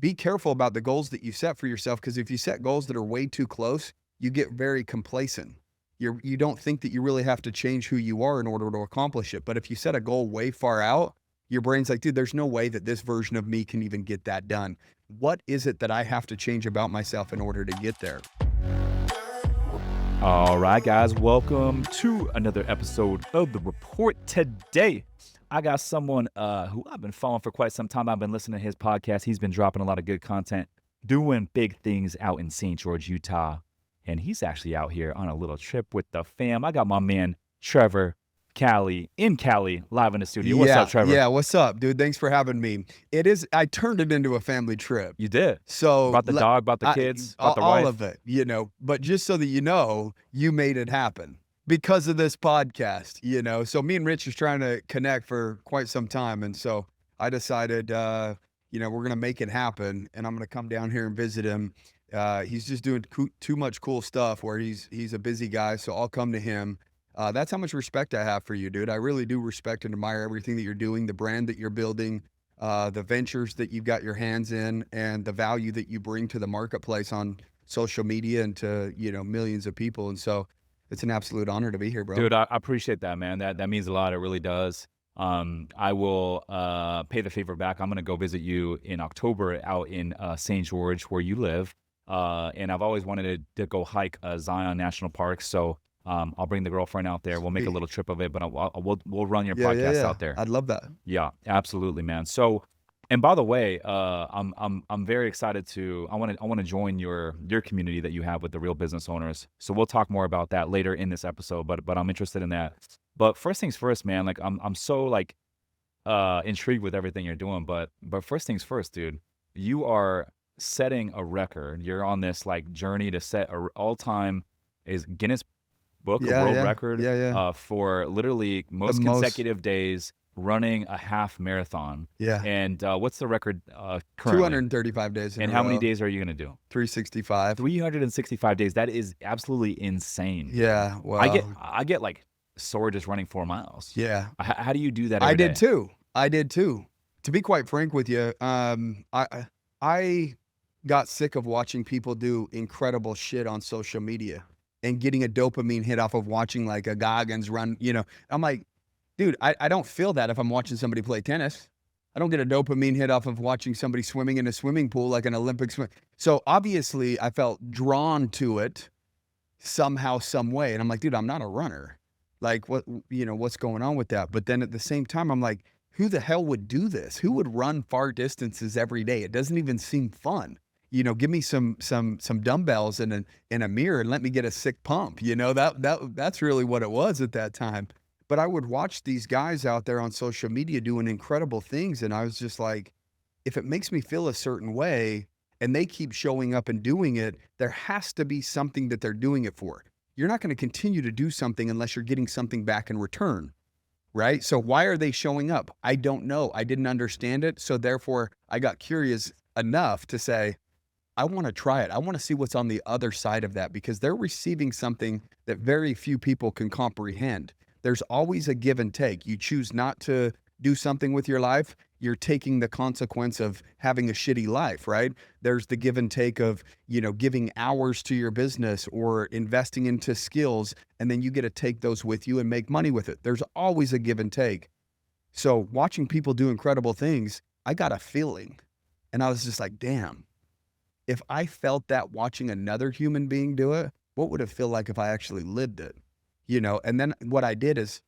be careful about the goals that you set for yourself, because if you set goals that are way too close, you get very complacent. You don't think that you really have to change who you are in order to accomplish it. But if you set a goal way far out, your brain's like, dude, there's no way that this version of me can even get that done. What is it that I have to change about myself in order to get there? All right, guys, welcome to another episode of The Report. Today, I got someone who I've been following for quite some time. I've been listening to his podcast. He's been dropping a lot of good content, doing big things out in St. George, Utah. And he's actually out here on a little trip with the fam. I got my man, Trevor Cali, in Cali, live in the studio. What's up, Trevor? Yeah, what's up, dude? Thanks for having me. I turned it into a family trip. You did. So About the dog, about the kids, about the wife. all of it, but just so that you know, you made it happen because of this podcast, So me and Rich was trying to connect for quite some time. And so I decided, we're going to make it happen, and I'm going to come down here and visit him. He's just doing too much cool stuff where he's a busy guy. So I'll come to him. That's how much respect I have for you, dude. I really do respect and admire everything that you're doing, the brand that you're building, the ventures that you've got your hands in, and the value that you bring to the marketplace on social media and to, millions of people. And so it's an absolute honor to be here, bro. Dude, I appreciate that, man. That means a lot. It really does. I will pay the favor back. I'm going to go visit you in October out in St. George, where you live. And I've always wanted to go hike Zion National Park. So I'll bring the girlfriend out there. We'll make a little trip of it, but we'll run your podcast out there. I'd love that. Yeah, absolutely, man. So, and by the way, I'm very excited to. I want to join your community that you have with the real business owners. So we'll talk more about that later in this episode. But I'm interested in that. But first things first, man. Like I'm so like intrigued with everything you're doing. But first things first, dude. You are setting a record. You're on this like journey to set a all-time is Guinness Book of World Record for literally most consecutive days running a half marathon. Yeah. And what's the record currently? 235 days. And how many days are you going to do? 365. 365 days. That is absolutely insane. Yeah. Well, I get like sore just running 4 miles. Yeah. How do you do that? I did too. To be quite frank with you, I got sick of watching people do incredible shit on social media and getting a dopamine hit off of watching like a Goggins run, I'm like, dude, I don't feel that if I'm watching somebody play tennis. I don't get a dopamine hit off of watching somebody swimming in a swimming pool like an Olympic swim. So obviously I felt drawn to it somehow, some way. And I'm like, dude, I'm not a runner. Like what's going on with that? But then at the same time, I'm like, who the hell would do this? Who would run far distances every day? It doesn't even seem fun. Give me some dumbbells and a mirror and let me get a sick pump. That's really what it was at that time. But I would watch these guys out there on social media doing incredible things. And I was just like, if it makes me feel a certain way and they keep showing up and doing it, there has to be something that they're doing it for. You're not going to continue to do something unless you're getting something back in return. Right? So why are they showing up? I don't know. I didn't understand it. So therefore I got curious enough to say, I want to try it. I want to see what's on the other side of that, because they're receiving something that very few people can comprehend. There's always a give and take. You choose not to do something with your life, you're taking the consequence of having a shitty life, right? There's the give and take of, giving hours to your business or investing into skills, and then you get to take those with you and make money with it. There's always a give and take. So watching people do incredible things, I got a feeling, and I was just like, damn. If I felt that watching another human being do it, what would it feel like if I actually lived it? And then what I did is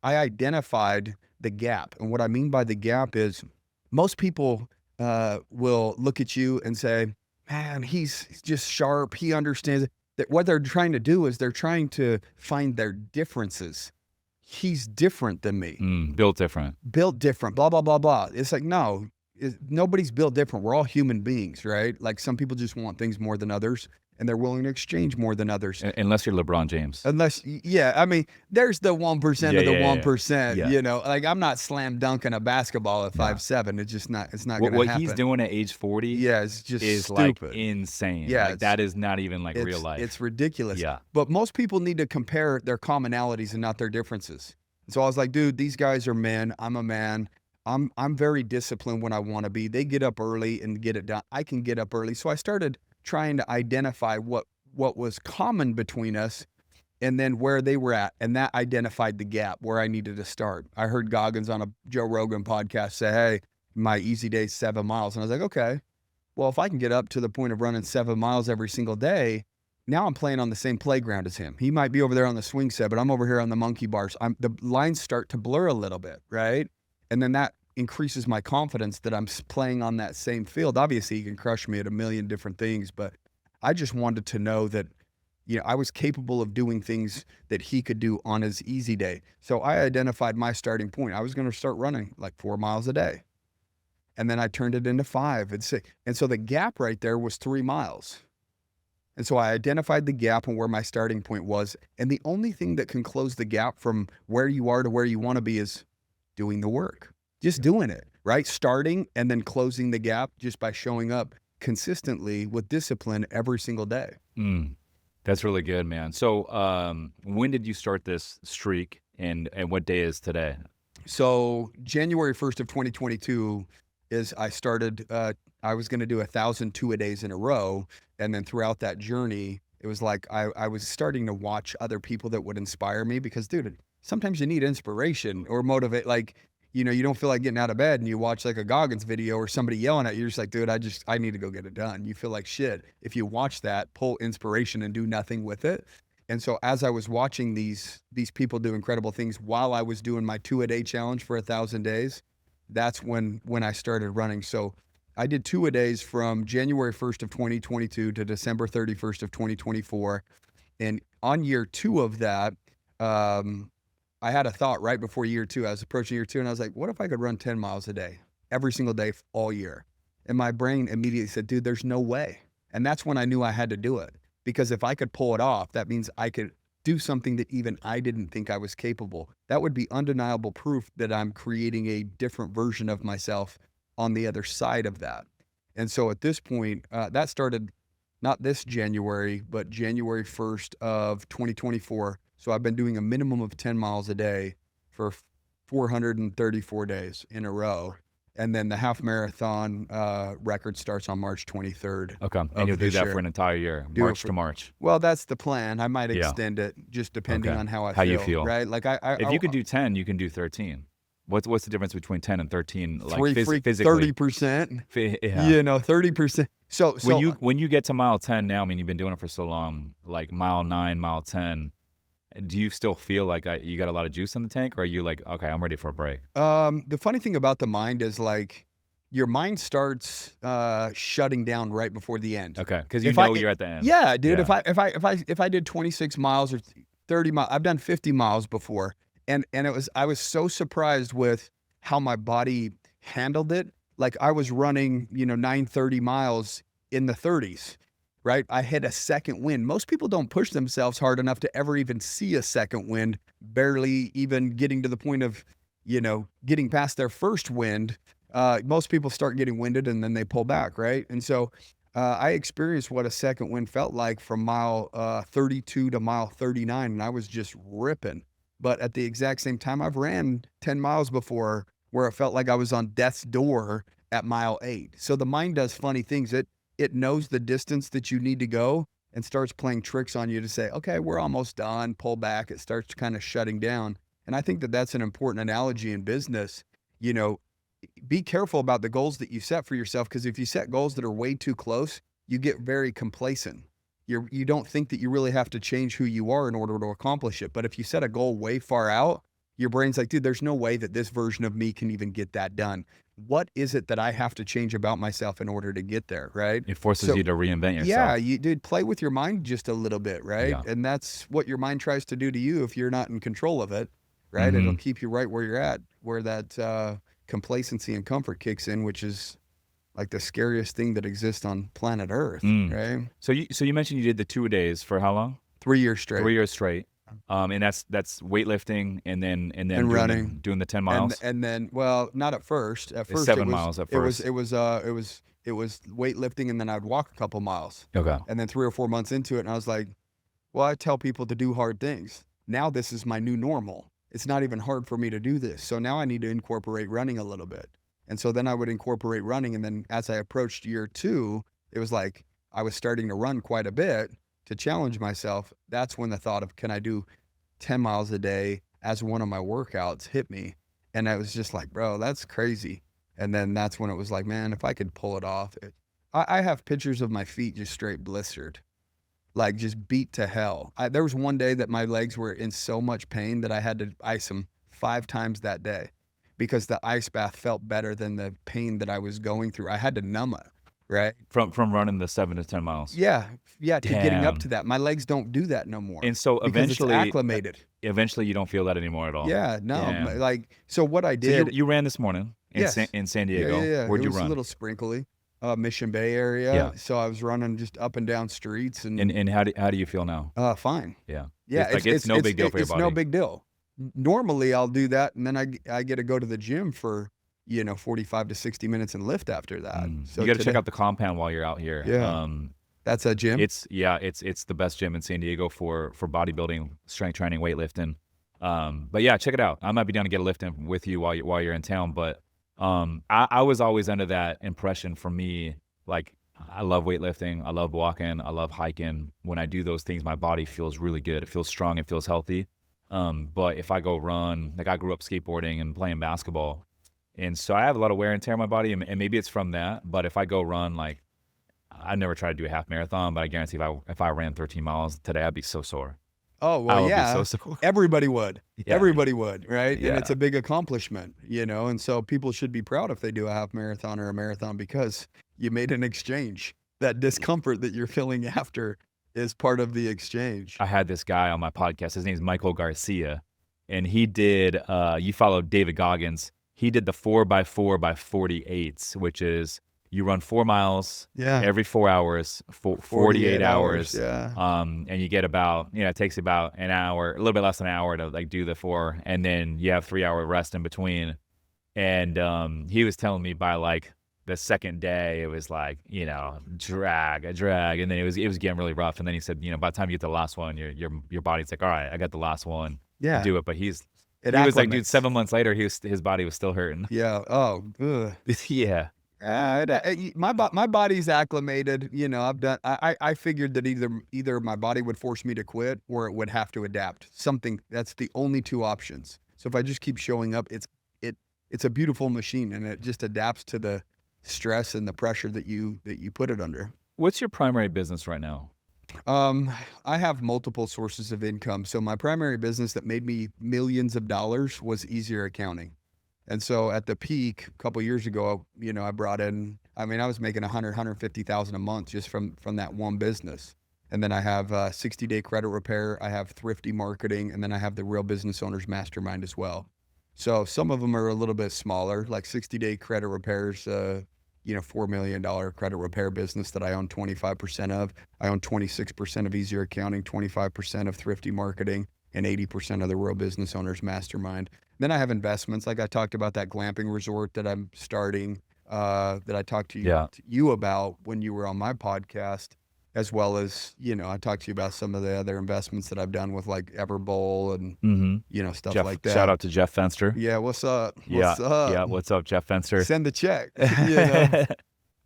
I identified the gap. And what I mean by the gap is most people will look at you and say, man, he's just sharp. He understands it. That what they're trying to do is they're trying to find their differences. He's different than me. Built different, blah, blah, blah, blah. It's like, no. Nobody's built different. We're all human beings, right? Like some people just want things more than others, and they're willing to exchange more than others. Unless you're LeBron James. There's the 1% of the 1%, Yeah. like I'm not slam dunking a basketball at 5'7". It's just not, it's not going to happen. What he's doing at age 40 it's just is stupid. Like insane. Yeah. Like that is not even like real life. It's ridiculous. Yeah. But most people need to compare their commonalities and not their differences. So I was like, dude, these guys are men. I'm a man. I'm very disciplined when I want to be. They get up early and get it done. I can get up early. So I started trying to identify what was common between us and then where they were at. And that identified the gap where I needed to start. I heard Goggins on a Joe Rogan podcast say, hey, my easy day is 7 miles. And I was like, okay, well, if I can get up to the point of running 7 miles every single day, now I'm playing on the same playground as him. He might be over there on the swing set, but I'm over here on the monkey bars. The lines start to blur a little bit, right? And then that increases my confidence that I'm playing on that same field. Obviously, he can crush me at a million different things, but I just wanted to know that, I was capable of doing things that he could do on his easy day. So I identified my starting point. I was going to start running like 4 miles a day. And then I turned it into 5 and 6. And so the gap right there was 3 miles. And so I identified the gap and where my starting point was. And the only thing that can close the gap from where you are to where you want to be is doing the work, just doing it, right? Starting and then closing the gap just by showing up consistently with discipline every single day. That's really good, man. So when did you start this streak and what day is today? So January 1st of 2022 is I started, I was going to do 1,000 two-a-days in a row. And then throughout that journey, it was like I was starting to watch other people that would inspire me because, dude, sometimes you need inspiration or motivate. Like, you don't feel like getting out of bed and you watch like a Goggins video or somebody yelling at you. You're just like, dude, I need to go get it done. You feel like shit. If you watch that, pull inspiration and do nothing with it. And so as I was watching these people do incredible things while I was doing my 2-a-day challenge for 1,000 days, that's when I started running. So I did 2-a-days from January 1st of 2022 to December 31st of 2024. And on year 2 of that, I had a thought right before year 2. I was approaching year 2 and I was like, what if I could run 10 miles a day, every single day, all year? And my brain immediately said, dude, there's no way. And that's when I knew I had to do it. Because if I could pull it off, that means I could do something that even I didn't think I was capable. That would be undeniable proof that I'm creating a different version of myself on the other side of that. And so at this point, that started not this January, but January 1st of 2024. So I've been doing a minimum of 10 miles a day for 434 days in a row. And then the half marathon record starts on March 23rd. Okay. And you'll do that for an entire year, March to March. Well, that's the plan. I might extend it just depending on how you feel. Right? Like if you could do 10, you can do 13. What's the difference between 10 and 13? Like physically, 30%. Yeah. 30%. So when you get to mile 10 now, I mean, you've been doing it for so long, like mile 9, mile 10. Do you still feel like you got a lot of juice in the tank, or are you like, okay, I'm ready for a break? The funny thing about the mind is like your mind starts shutting down right before the end. Okay, because you're at the end. Yeah, dude. Yeah. If I did 26 miles or 30 miles, I've done 50 miles before, and I was so surprised with how my body handled it. Like I was running, 9:30 miles in the 30s. Right? I hit a second wind. Most people don't push themselves hard enough to ever even see a second wind, barely even getting to the point of, getting past their first wind. Most people start getting winded and then they pull back, right? And so I experienced what a second wind felt like from mile 32 to mile 39, and I was just ripping. But at the exact same time, I've ran 10 miles before where it felt like I was on death's door at mile 8. So the mind does funny things. It knows the distance that you need to go and starts playing tricks on you to say, okay, we're almost done, pull back. It starts kind of shutting down. And I think that that's an important analogy in business. Be careful about the goals that you set for yourself, because if you set goals that are way too close, you get very complacent. You don't think that you really have to change who you are in order to accomplish it. But if you set a goal way far out, your brain's like, dude, there's no way that this version of me can even get that done. What is it that I have to change about myself in order to get there, right? It forces you to reinvent yourself. Yeah, dude, play with your mind just a little bit, right? Yeah. And that's what your mind tries to do to you if you're not in control of it, right? Mm-hmm. It'll keep you right where you're at, where that complacency and comfort kicks in, which is like the scariest thing that exists on planet Earth, right? So you mentioned you did the 2-a-days for how long? 3 years straight. 3 years straight. And that's weightlifting and then running, doing the 10 miles. And then, well, not at first. At first, 7 miles at first. It was weightlifting, and then I'd walk a couple miles. Okay. And then 3 or 4 months into it, and I was like, well, I tell people to do hard things. Now this is my new normal. it's not even hard for me to do this. So now I need to incorporate running a little bit. And so then I would incorporate running. And then as I approached year 2, it was like I was starting to run quite a bit to challenge myself. That's when the thought of, can I do 10 miles a day as one of my workouts hit me. And I was just like, bro, that's crazy. And then that's when it was like, man, if I could pull it off. I have pictures of my feet just straight blistered, like just beat to hell. There was one day that my legs were in so much pain that I had to ice them 5 times that day because the ice bath felt better than the pain that I was going through. I had to numb it, right? From running the 7 to 10 miles. Yeah, to getting up Damn. to that. My legs don't do that no more. And so because it's eventually, acclimated. you don't feel that anymore at all. Yeah, no, Damn. like, so what I So did. you ran this morning in Yes. in San Yeah, Diego. yeah. Where'd It you was run? a little sprinkly, Mission Bay area. Yeah. So I was running just up and down streets and And how do you feel now? fine. Yeah. Yeah, It's no big deal for your it's body. no big deal. Normally I'll do that and then I get to go to the gym for 45 to 60 minutes and lift after that. So you got to check today- out the compound while you're out here. Yeah. That's a gym. It's the best gym in San Diego for bodybuilding, strength training, weightlifting. But yeah, check it out. I might be down to get a lift in with you while you're in town. But I was always under that impression. For me, like, I love weightlifting, I love walking, I love hiking. When I do those things, my body feels really good. It feels strong, it feels healthy. But if I go run, like, I grew up skateboarding and playing basketball, and so I have a lot of wear and tear on my body, and maybe it's from that. But if I go run, like, I never tried to do a half marathon, but I guarantee if I ran 13 miles today, I'd be so sore. Oh, I well, would yeah. be so sore. Everybody would. Yeah. Everybody would, right? Yeah. And it's a big accomplishment, and so people should be proud if they do a half marathon or a marathon because you made an exchange. That discomfort that you're feeling after is part of the exchange. I had this guy on my podcast. His name's Michael Garcia, and he did. You follow David Goggins. He did the 4x4 by 48s, which is you run 4 miles Yeah. every 4 hours, 48 hours. Yeah. And you get about, it takes about an hour, a little bit less than an hour to like do the 4, and then you have 3-hour rest in between. And he was telling me by like the second day, it was like, drag, and then it was getting really rough. And then he said, by the time you get to the last one, your body's like, all right, I got the last one, Yeah. do it. But he was like, dude, acclimates. 7 months later, his body was still hurting. Yeah. Oh, ugh. Yeah. My body's acclimated. I've done. I figured that either my body would force me to quit or it would have to adapt. Something that's the only 2 options. So if I just keep showing up, it's a beautiful machine and it just adapts to the stress and the pressure that you put it under. What's your primary business right now? I have multiple sources of income. So my primary business that made me millions of dollars was Easier Accounting. And so at the peak, a couple of years ago, I brought in, I was making 150,000 a month just from that one business. And then I have 60-day credit repair, I have Thrifty Marketing, and then I have the Real Business Owners Mastermind as well. So some of them are a little bit smaller, like 60-day credit repairs, $4 million credit repair business that I own 25% of. I own 26% of Easier Accounting, 25% of Thrifty Marketing, and 80% of the Real Business Owners Mastermind. Then I have investments, like I talked about that glamping resort that I'm starting, that I talked to you about when you were on my podcast, as well as, I talked to you about some of the other investments that I've done with like Everbowl and, stuff Jeff, like that. shout out to Jeff Fenster. Yeah, what's up? Yeah, What's up? yeah. What's up, Jeff Fenster? Send the check.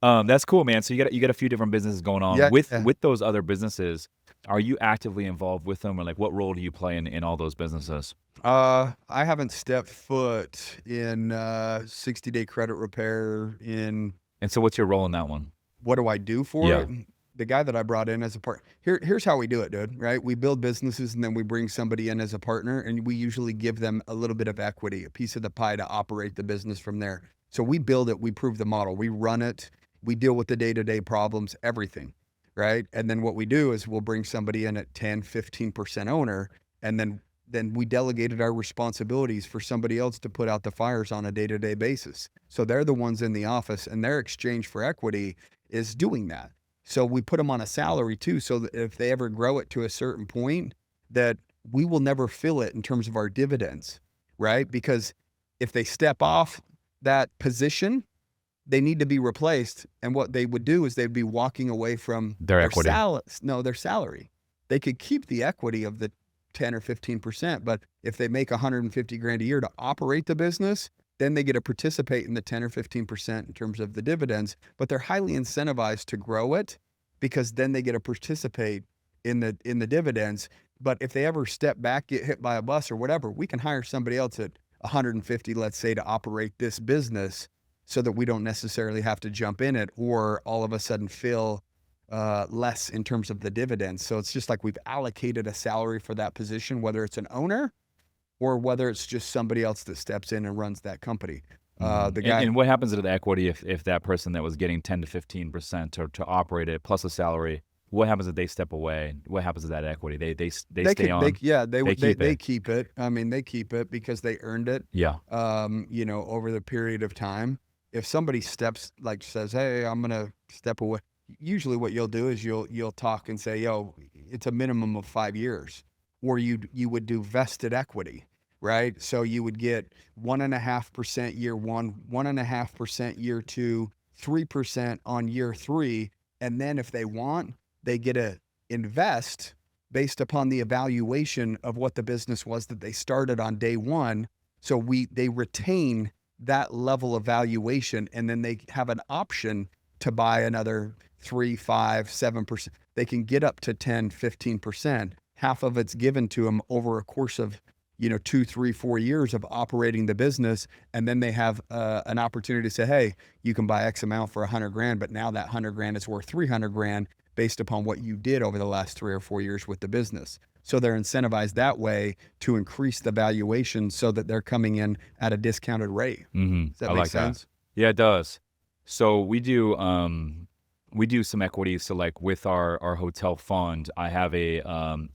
That's cool, man. So you got a few different businesses going on. Yeah. With those other businesses. Are you actively involved with them, or like what role do you play in all those businesses? I haven't stepped foot in 60-day credit repair. And so what's your role in that one? What do I do for Yeah. it? The guy that I brought in as a partner, here's how we do it, dude, right? We build businesses and then we bring somebody in as a partner, and we usually give them a little bit of equity, a piece of the pie to operate the business from there. So we build it, we prove the model, we run it, we deal with the day-to-day problems, everything, right? And then what we do is we'll bring somebody in at 10, 15% owner, and then we delegated our responsibilities for somebody else to put out the fires on a day-to-day basis. So they're the ones in the office, and their exchange for equity is doing that. So we put them on a salary too, so that if they ever grow it to a certain point, that we will never fill it in terms of our dividends, right? Because if they step off that position, they need to be replaced. And what they would do is they'd be walking away from Their equity. their salary. They could keep the equity of the 10 or 15%. But if they make 150 grand a year to operate the business, then they get to participate in the 10 or 15% in terms of the dividends, but they're highly incentivized to grow it because then they get to participate in the dividends. But if they ever step back, get hit by a bus or whatever, we can hire somebody else at 150, let's say, to operate this business so that we don't necessarily have to jump in it or all of a sudden feel less in terms of the dividends. So it's just like we've allocated a salary for that position, whether it's an owner or whether it's just somebody else that steps in and runs that company. The guy, And what happens to the equity if that person that was getting 10 to 15% to operate it plus a salary, what happens if they step away? What happens to that equity? They stay on. they keep it. I mean, they keep it because they earned it. Yeah. Over the period of time. If somebody says, "Hey, I'm gonna step away," usually what you'll do is you'll talk and say, "Yo, it's a minimum of 5 years," or you would do vested equity, right? So you would get 1.5% year one, 1.5% year two, 3% on year three, and then if they want, they get to invest based upon the evaluation of what the business was that they started on day one. So they retain that level of valuation, and then they have an option to buy another 3, 5, 7%. They can get up to 10, 15%. Half of it's given to them over a course of 2, 3, 4 years of operating the business. And then they have an opportunity to say, hey, you can buy X amount for 100 grand, but now that 100 grand is worth 300 grand based upon what you did over the last 3 or 4 years with the business. So they're incentivized that way to increase the valuation so that they're coming in at a discounted rate. Does that make sense? Yeah, it does. So we do some equities. So like with our hotel fund, I have a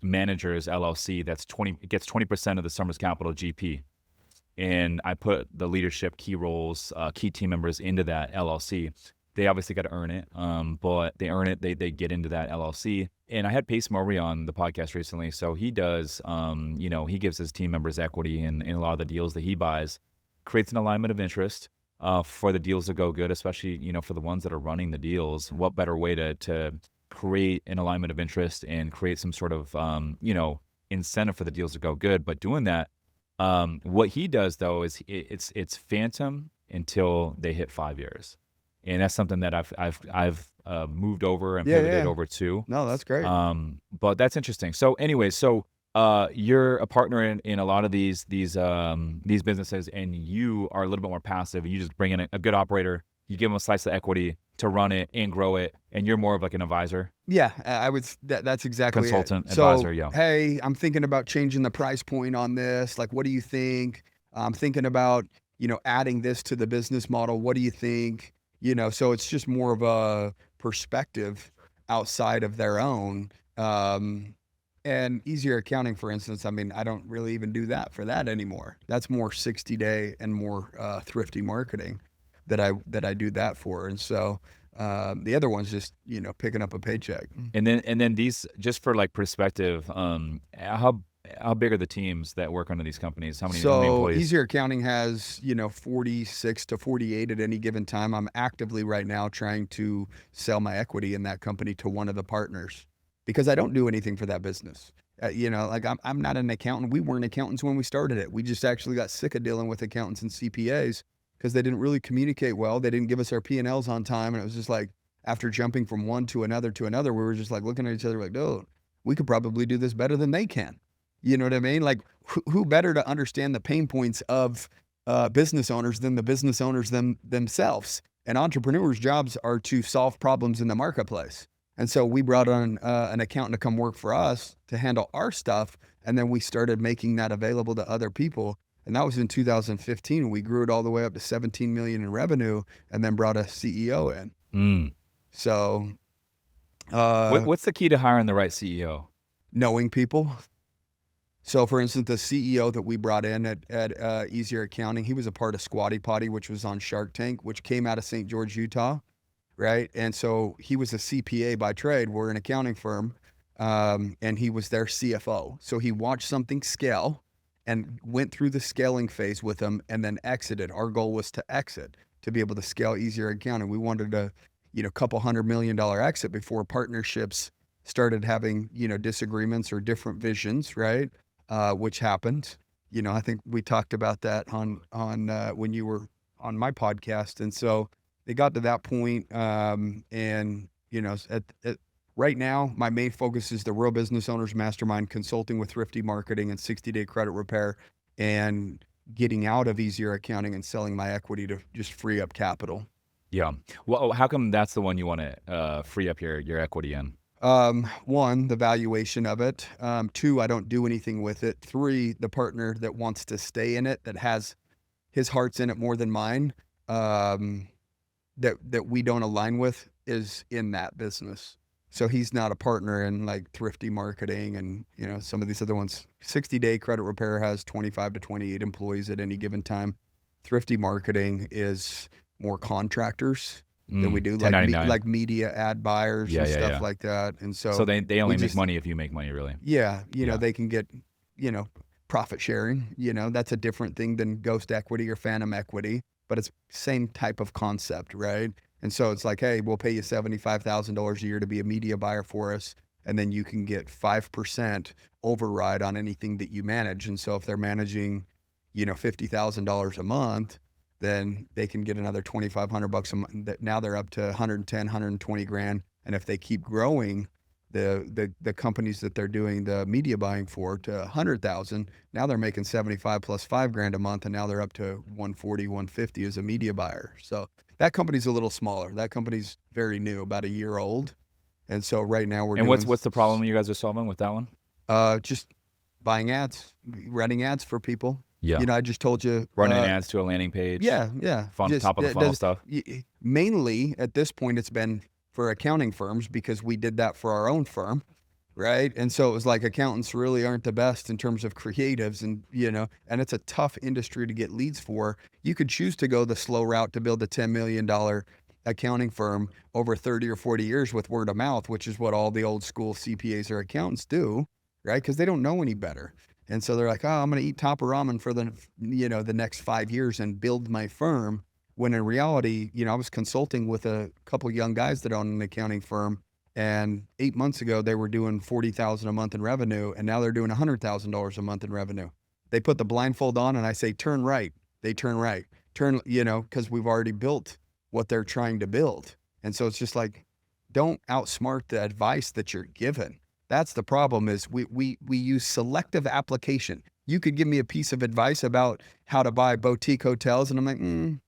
managers LLC that's gets 20% of the Summers Capital GP. And I put the leadership, key roles, key team members into that LLC. They obviously got to earn it, but they earn it. They get into that LLC. And I had Pace Murray on the podcast recently. So he does, he gives his team members equity in a lot of the deals that he buys, creates an alignment of interest for the deals to go good, especially, for the ones that are running the deals. What better way to create an alignment of interest and create some sort of, incentive for the deals to go good. But doing that, what he does though is it's phantom until they hit 5 years. And that's something that I've moved over and pivoted over to. No, that's great. But that's interesting. So anyway, you're a partner in a lot of these businesses, and you are a little bit more passive. You just bring in a good operator, you give them a slice of equity to run it and grow it, and you're more of like an advisor. Yeah, I would. That's exactly consultant, it. advisor. Yeah. Hey, I'm thinking about changing the price point on this. Like, what do you think? I'm thinking about adding this to the business model. What do you think? So it's just more of a perspective outside of their own. And Easier Accounting, for instance, I mean, I don't really even do that for that anymore. That's more 60-day and more thrifty marketing that I do that for. And so the other one's just picking up a paycheck. And then these, just for like perspective, how big are the teams that work under these companies? How many employees? Easier Accounting has 46 to 48 at any given time. I'm actively right now trying to sell my equity in that company to one of the partners because I don't do anything for that business. Like I'm not an accountant. We weren't accountants when we started it. We just actually got sick of dealing with accountants and CPAs because they didn't really communicate well. They didn't give us our P&Ls on time, and it was just like after jumping from one to another, we were just like looking at each other like, dude, we could probably do this better than they can. You know what I mean? Like, who better to understand the pain points of business owners than the business owners themselves? And entrepreneurs' jobs are to solve problems in the marketplace. And so we brought on an accountant to come work for us to handle our stuff, and then we started making that available to other people. And that was in 2015. We grew it all the way up to 17 million in revenue, and then brought a CEO in. So, what's the key to hiring the right CEO? Knowing people. So for instance, the CEO that we brought in at Easier Accounting, he was a part of Squatty Potty, which was on Shark Tank, which came out of St. George, Utah, right? And so he was a CPA by trade. We're an accounting firm, and he was their CFO. So he watched something scale and went through the scaling phase with them and then exited. Our goal was to exit, to be able to scale Easier Accounting. We wanted a couple $100 million exit before partnerships started having disagreements or different visions, right? which happened. You know, I think we talked about that on when you were on my podcast, and so it got to that point, and you know, right now, my main focus is the Real Business Owners Mastermind, consulting with Thrifty Marketing and 60-day credit repair, and getting out of easier accounting and selling my equity to just free up capital. Yeah. Well, how come that's the one you want to free up your equity in? One, the valuation of it. Two, I don't do anything with it. Three, the partner that wants to stay in it, that has his heart's in it more than mine, that we don't align with, is in that business. So he's not a partner in like Thrifty Marketing and, you know, some of these other ones. 60-day credit repair has 25 to 28 employees at any given time. Thrifty Marketing is more contractors than we do, like 1099. like media ad buyers Yeah, and yeah, stuff yeah. like that. And so So they only make just- money if you make money, really. yeah, you know, Yeah. they can get, you know, profit sharing, you know, that's a different thing than ghost equity or phantom equity, but it's same type of concept, right? And so it's like, hey, we'll pay you $75,000 a year to be a media buyer for us, and then you can get 5% override on anything that you manage. And so if they're managing, you know, $50,000 a month, then they can get another $2,500 a month. Now they're up to 110, 120 grand. And if they keep growing, the companies that they're doing the media buying for to 100,000, now they're making 75 plus 5 grand a month, and now they're up to 140, 150 as a media buyer. So that company's a little smaller. That company's very new, about a year old. And so right now we're And doing what's the problem you guys are solving with that one? just buying ads, running ads for people. Yeah. You know, I just told you Running ads to a landing page. yeah, Top of the funnel stuff. Mainly at this point, it's been for accounting firms, because we did that for our own firm, right? And so it was like, accountants really aren't the best in terms of creatives, and you know, and it's a tough industry to get leads for. You could choose to go the slow route to build a $10 million accounting firm over 30 or 40 years with word of mouth, which is what all the old school CPAs or accountants do, right? Because they don't know any better. And so they're like, oh, I'm going to eat Tapa Ramen for the, you know, the next 5 years and build my firm. When in reality, you know, I was consulting with a couple of young guys that own an accounting firm, and 8 months ago they were doing 40,000 a month in revenue, and now they're doing $100,000 a month in revenue. They put the blindfold on, and I say, turn right. They turn right. Turn, you know, because we've already built what they're trying to build. And so it's just like, don't outsmart the advice that you're given. That's the problem, is we use selective application. You could give me a piece of advice about how to buy boutique hotels, and I'm like,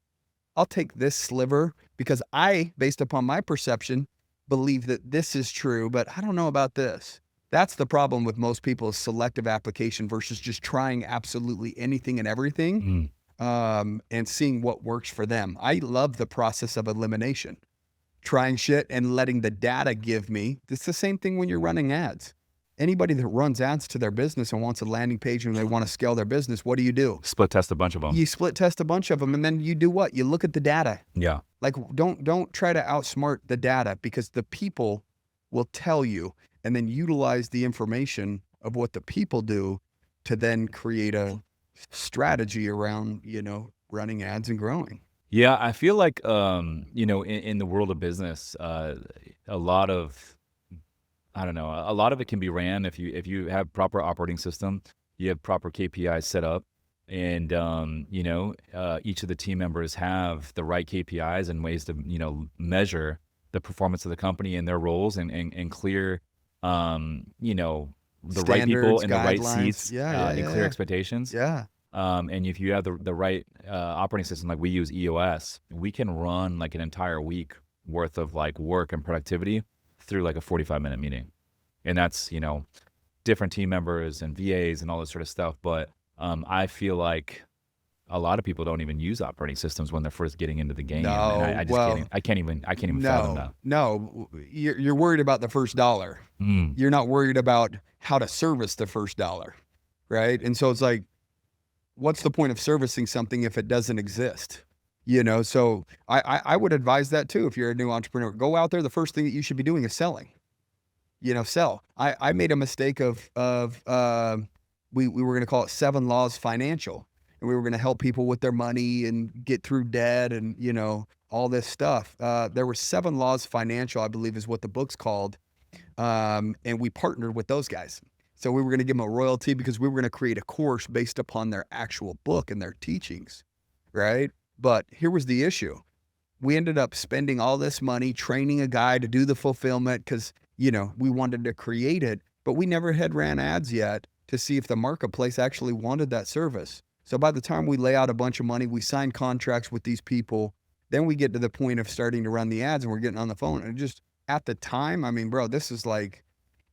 I'll take this sliver because I, based upon my perception, believe that this is true, but I don't know about this. That's the problem with most people, is selective application versus just trying absolutely anything and everything, and seeing what works for them. I love the process of elimination, trying shit and letting the data give me. It's the same thing when you're running ads. Anybody that runs ads to their business and wants a landing page and they want to scale their business, what do? Split test a bunch of them. You split test a bunch of them, and then you do what? You look at the data. Yeah. Like, don't try to outsmart the data, because the people will tell you, and then utilize the information of what the people do to then create a strategy around, you know, running ads and growing. Yeah, I feel like you know, in the world of business, a lot of I don't know, a lot of it can be ran if you have proper operating system, you have proper KPIs set up, and you know, each of the team members have the right KPIs and ways to, you know, measure the performance of the company and their roles, and clear, you know, the right people Standards, in the right guidelines. seats, Yeah, and clear expectations. Yeah. And if you have the right operating system, like we use EOS, we can run like an entire week worth of like work and productivity through like a 45-minute meeting. And that's, you know, different team members and VAs and all this sort of stuff. But I feel like a lot of people don't even use operating systems when they're first getting into the game. No, and I just well, can't even fathom that. No, you're worried about the first dollar. You're not worried about how to service the first dollar, right? And so it's like, what's the point of servicing something if it doesn't exist? You know, so I would advise that too. If you're a new entrepreneur, go out there. The first thing that you should be doing is selling. You know, sell. I made a mistake of we were going to call it 7 Laws Financial, and we were going to help people with their money and get through debt and, you know, all this stuff. There were 7 Laws Financial, I believe is what the book's called. And we partnered with those guys. So we were going to give them a royalty because we were going to create a course based upon their actual book and their teachings, right? But here was the issue. We ended up spending all this money training a guy to do the fulfillment because, we wanted to create it, but we never had ran ads yet to see if the marketplace actually wanted that service. So by the time we lay out a bunch of money, we sign contracts with these people, then we get to the point of starting to run the ads and we're getting on the phone. And just at the time, I mean, bro, this is like,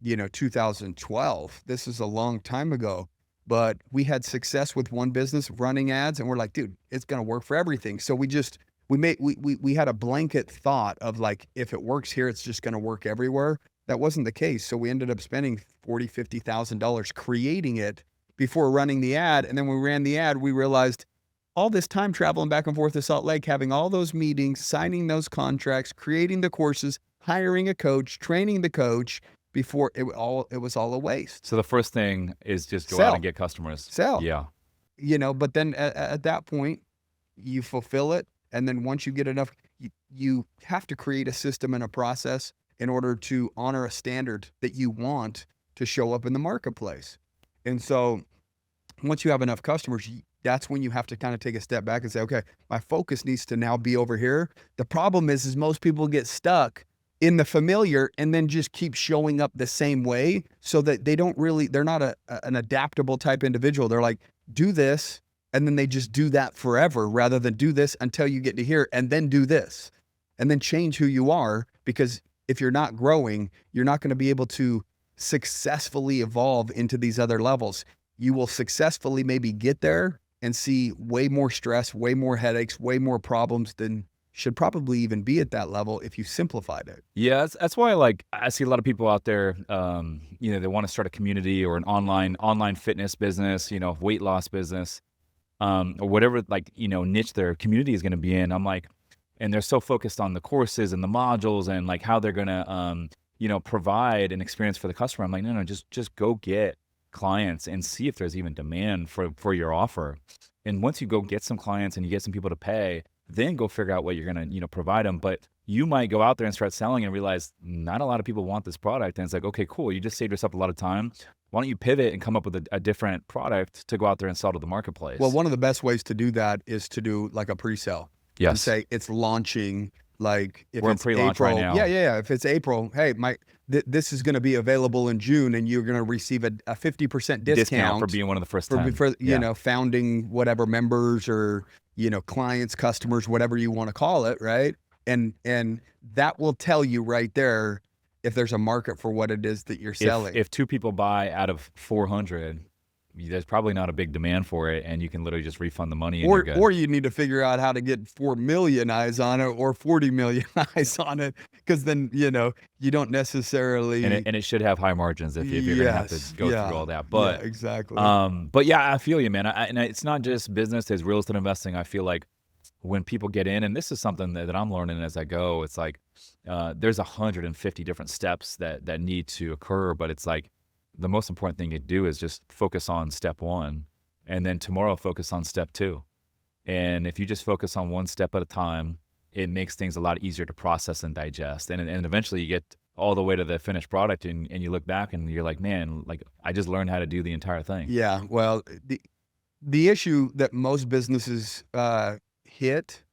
2012. This is a long time ago, but we had success with one business running ads and we're like, dude, it's going to work for everything. So we had a blanket thought of like, if it works here, it's just going to work everywhere. That wasn't the case. So we ended up spending $40,000-$50,000 creating it before running the ad. And then when we ran the ad, we realized all this time traveling back and forth to Salt Lake, having all those meetings, signing those contracts, creating the courses, hiring a coach, training the coach, before it was all a waste. So the first thing is just go out Sell. and get customers. Sell. Yeah. But then at that point, you fulfill it. And then once you get enough, you have to create a system and a process in order to honor a standard that you want to show up in the marketplace. And so once you have enough customers, that's when you have to kind of take a step back and say, okay, my focus needs to now be over here. The problem is most people get stuck in the familiar and then just keep showing up the same way, so that they're not an adaptable type individual. They're like, do this, and then they just do that forever rather than do this until you get to here and then do this and then change who you are. Because if you're not growing, you're not going to be able to successfully evolve into these other levels. You will successfully maybe get there and see way more stress, way more headaches, way more problems than should probably even be at that level if you simplified it. Yeah, that's why I see a lot of people out there, they want to start a community or an online fitness business, weight loss business, or whatever, niche their community is going to be in. I'm like, and they're so focused on the courses and the modules and like how they're going to, provide an experience for the customer. I'm like, no, just go get clients and see if there's even demand for your offer. And once you go get some clients and you get some people to pay, then go figure out what you're going to, provide them. But you might go out there and start selling and realize not a lot of people want this product. And it's like, okay, cool. You just saved yourself a lot of time. Why don't you pivot and come up with a different product to go out there and sell to the marketplace? Well, one of the best ways to do that is to do like a pre-sale. Yes. And say it's launching, like if We're in it's pre-launch April, right now. Yeah. If it's April, hey, this is going to be available in June, and you're going to receive a 50% discount for being one of the first for time. founding whatever members or clients, customers, whatever you want to call it, right? And that will tell you right there if there's a market for what it is that you're selling. If two people buy out of 400, there's probably not a big demand for it, and you can literally just refund the money. And you're good. Or you need to figure out how to get 4 million eyes on it or 40 million eyes on it, because then you don't necessarily. And it should have high margins if you're gonna have to go through all that. But yeah, exactly. But yeah, I feel you, man. And it's not just business; it's real estate investing. I feel like when people get in, and this is something that I'm learning as I go, it's like there's 150 different steps that need to occur, but it's like the most important thing you do is just focus on step one, and then tomorrow focus on step two. And if you just focus on one step at a time, it makes things a lot easier to process and digest. And eventually you get all the way to the finished product, and you look back and you're like, man, like I just learned how to do the entire thing. Yeah. Well, the issue that most businesses hit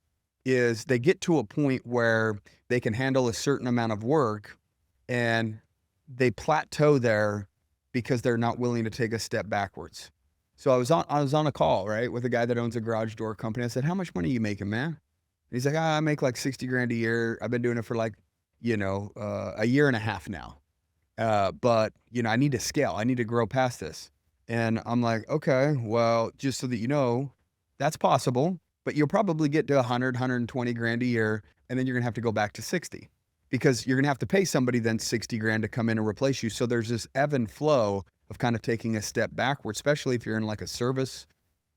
is they get to a point where they can handle a certain amount of work and they plateau there because they're not willing to take a step backwards. So I was on a call, right, with a guy that owns a garage door company. I said, how much money are you making, man? And he's like, I make like 60 grand a year. I've been doing it for like, a year and a half now. But I need to scale. I need to grow past this. And I'm like, okay, well, just so that you know, that's possible, but you'll probably get to 100, 120 grand a year. And then you're going to have to go back to 60. Because you're going to have to pay somebody then 60 grand to come in and replace you. So there's this ebb and flow of kind of taking a step backward, especially if you're in like a service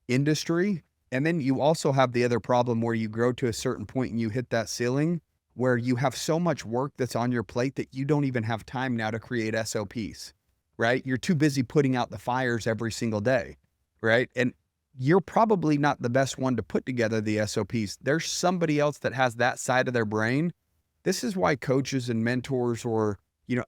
industry. And then you also have the other problem where you grow to a certain point and you hit that ceiling where you have so much work that's on your plate that you don't even have time now to create SOPs, right? You're too busy putting out the fires every single day, right? And you're probably not the best one to put together the SOPs. There's somebody else that has that side of their brain. This is why coaches and mentors or,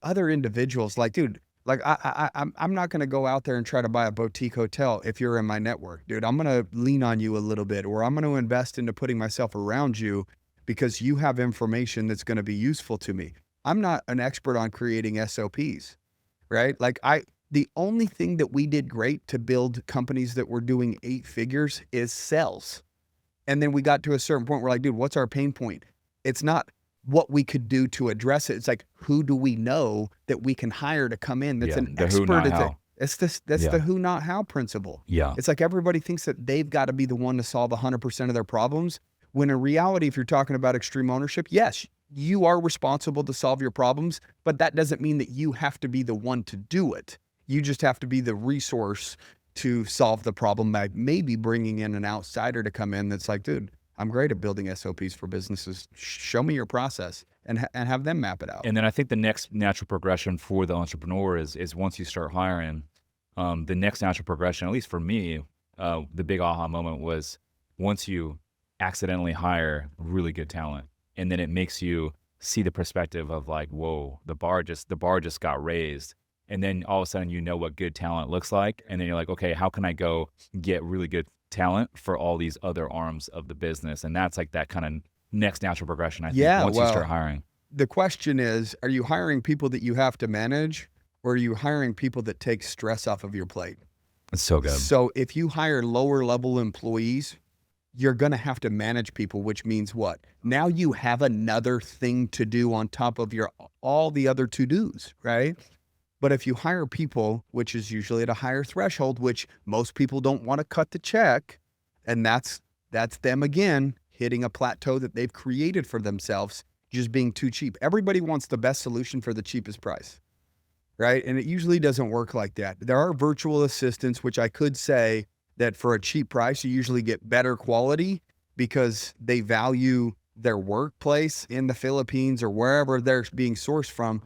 other individuals like, dude, Like I'm not going to go out there and try to buy a boutique hotel if you're in my network, dude. I'm going to lean on you a little bit, or I'm going to invest into putting myself around you because you have information that's going to be useful to me. I'm not an expert on creating SOPs, right? Like the only thing that we did great to build companies that were doing 8 figures is sales. And then we got to a certain point where like, dude, what's our pain point? It's not what we could do to address it. It's like, who do we know that we can hire to come in that's Yeah, an the who, expert not at that? how. That's Yeah. the who, not how principle. Yeah. It's like everybody thinks that they've got to be the one to solve 100% of their problems. When in reality, if you're talking about extreme ownership, yes, you are responsible to solve your problems, but that doesn't mean that you have to be the one to do it. You just have to be the resource to solve the problem by maybe bringing in an outsider to come in that's like, dude, I'm great at building SOPs for businesses. Show me your process and have them map it out. And then I think the next natural progression for the entrepreneur is once you start hiring, the next natural progression, at least for me, the big aha moment was once you accidentally hire really good talent, and then it makes you see the perspective of like, whoa, the bar just got raised. And then all of a sudden, you know what good talent looks like. And then you're like, okay, how can I go get really good talent for all these other arms of the business? And that's like that kind of next natural progression, I think, Yeah, once you well, start hiring. the question is, are you hiring people that you have to manage, or are you hiring people that take stress off of your plate? It's so good. So if you hire lower level employees, you're going to have to manage people, which means what? Now you have another thing to do on top of your all the other to-dos, right? But if you hire people, which is usually at a higher threshold, which most people don't want to cut the check, and that's them again hitting a plateau that they've created for themselves, just being too cheap. Everybody wants the best solution for the cheapest price, right? And it usually doesn't work like that. There are virtual assistants, which I could say that for a cheap price, you usually get better quality because they value their workplace in the Philippines or wherever they're being sourced from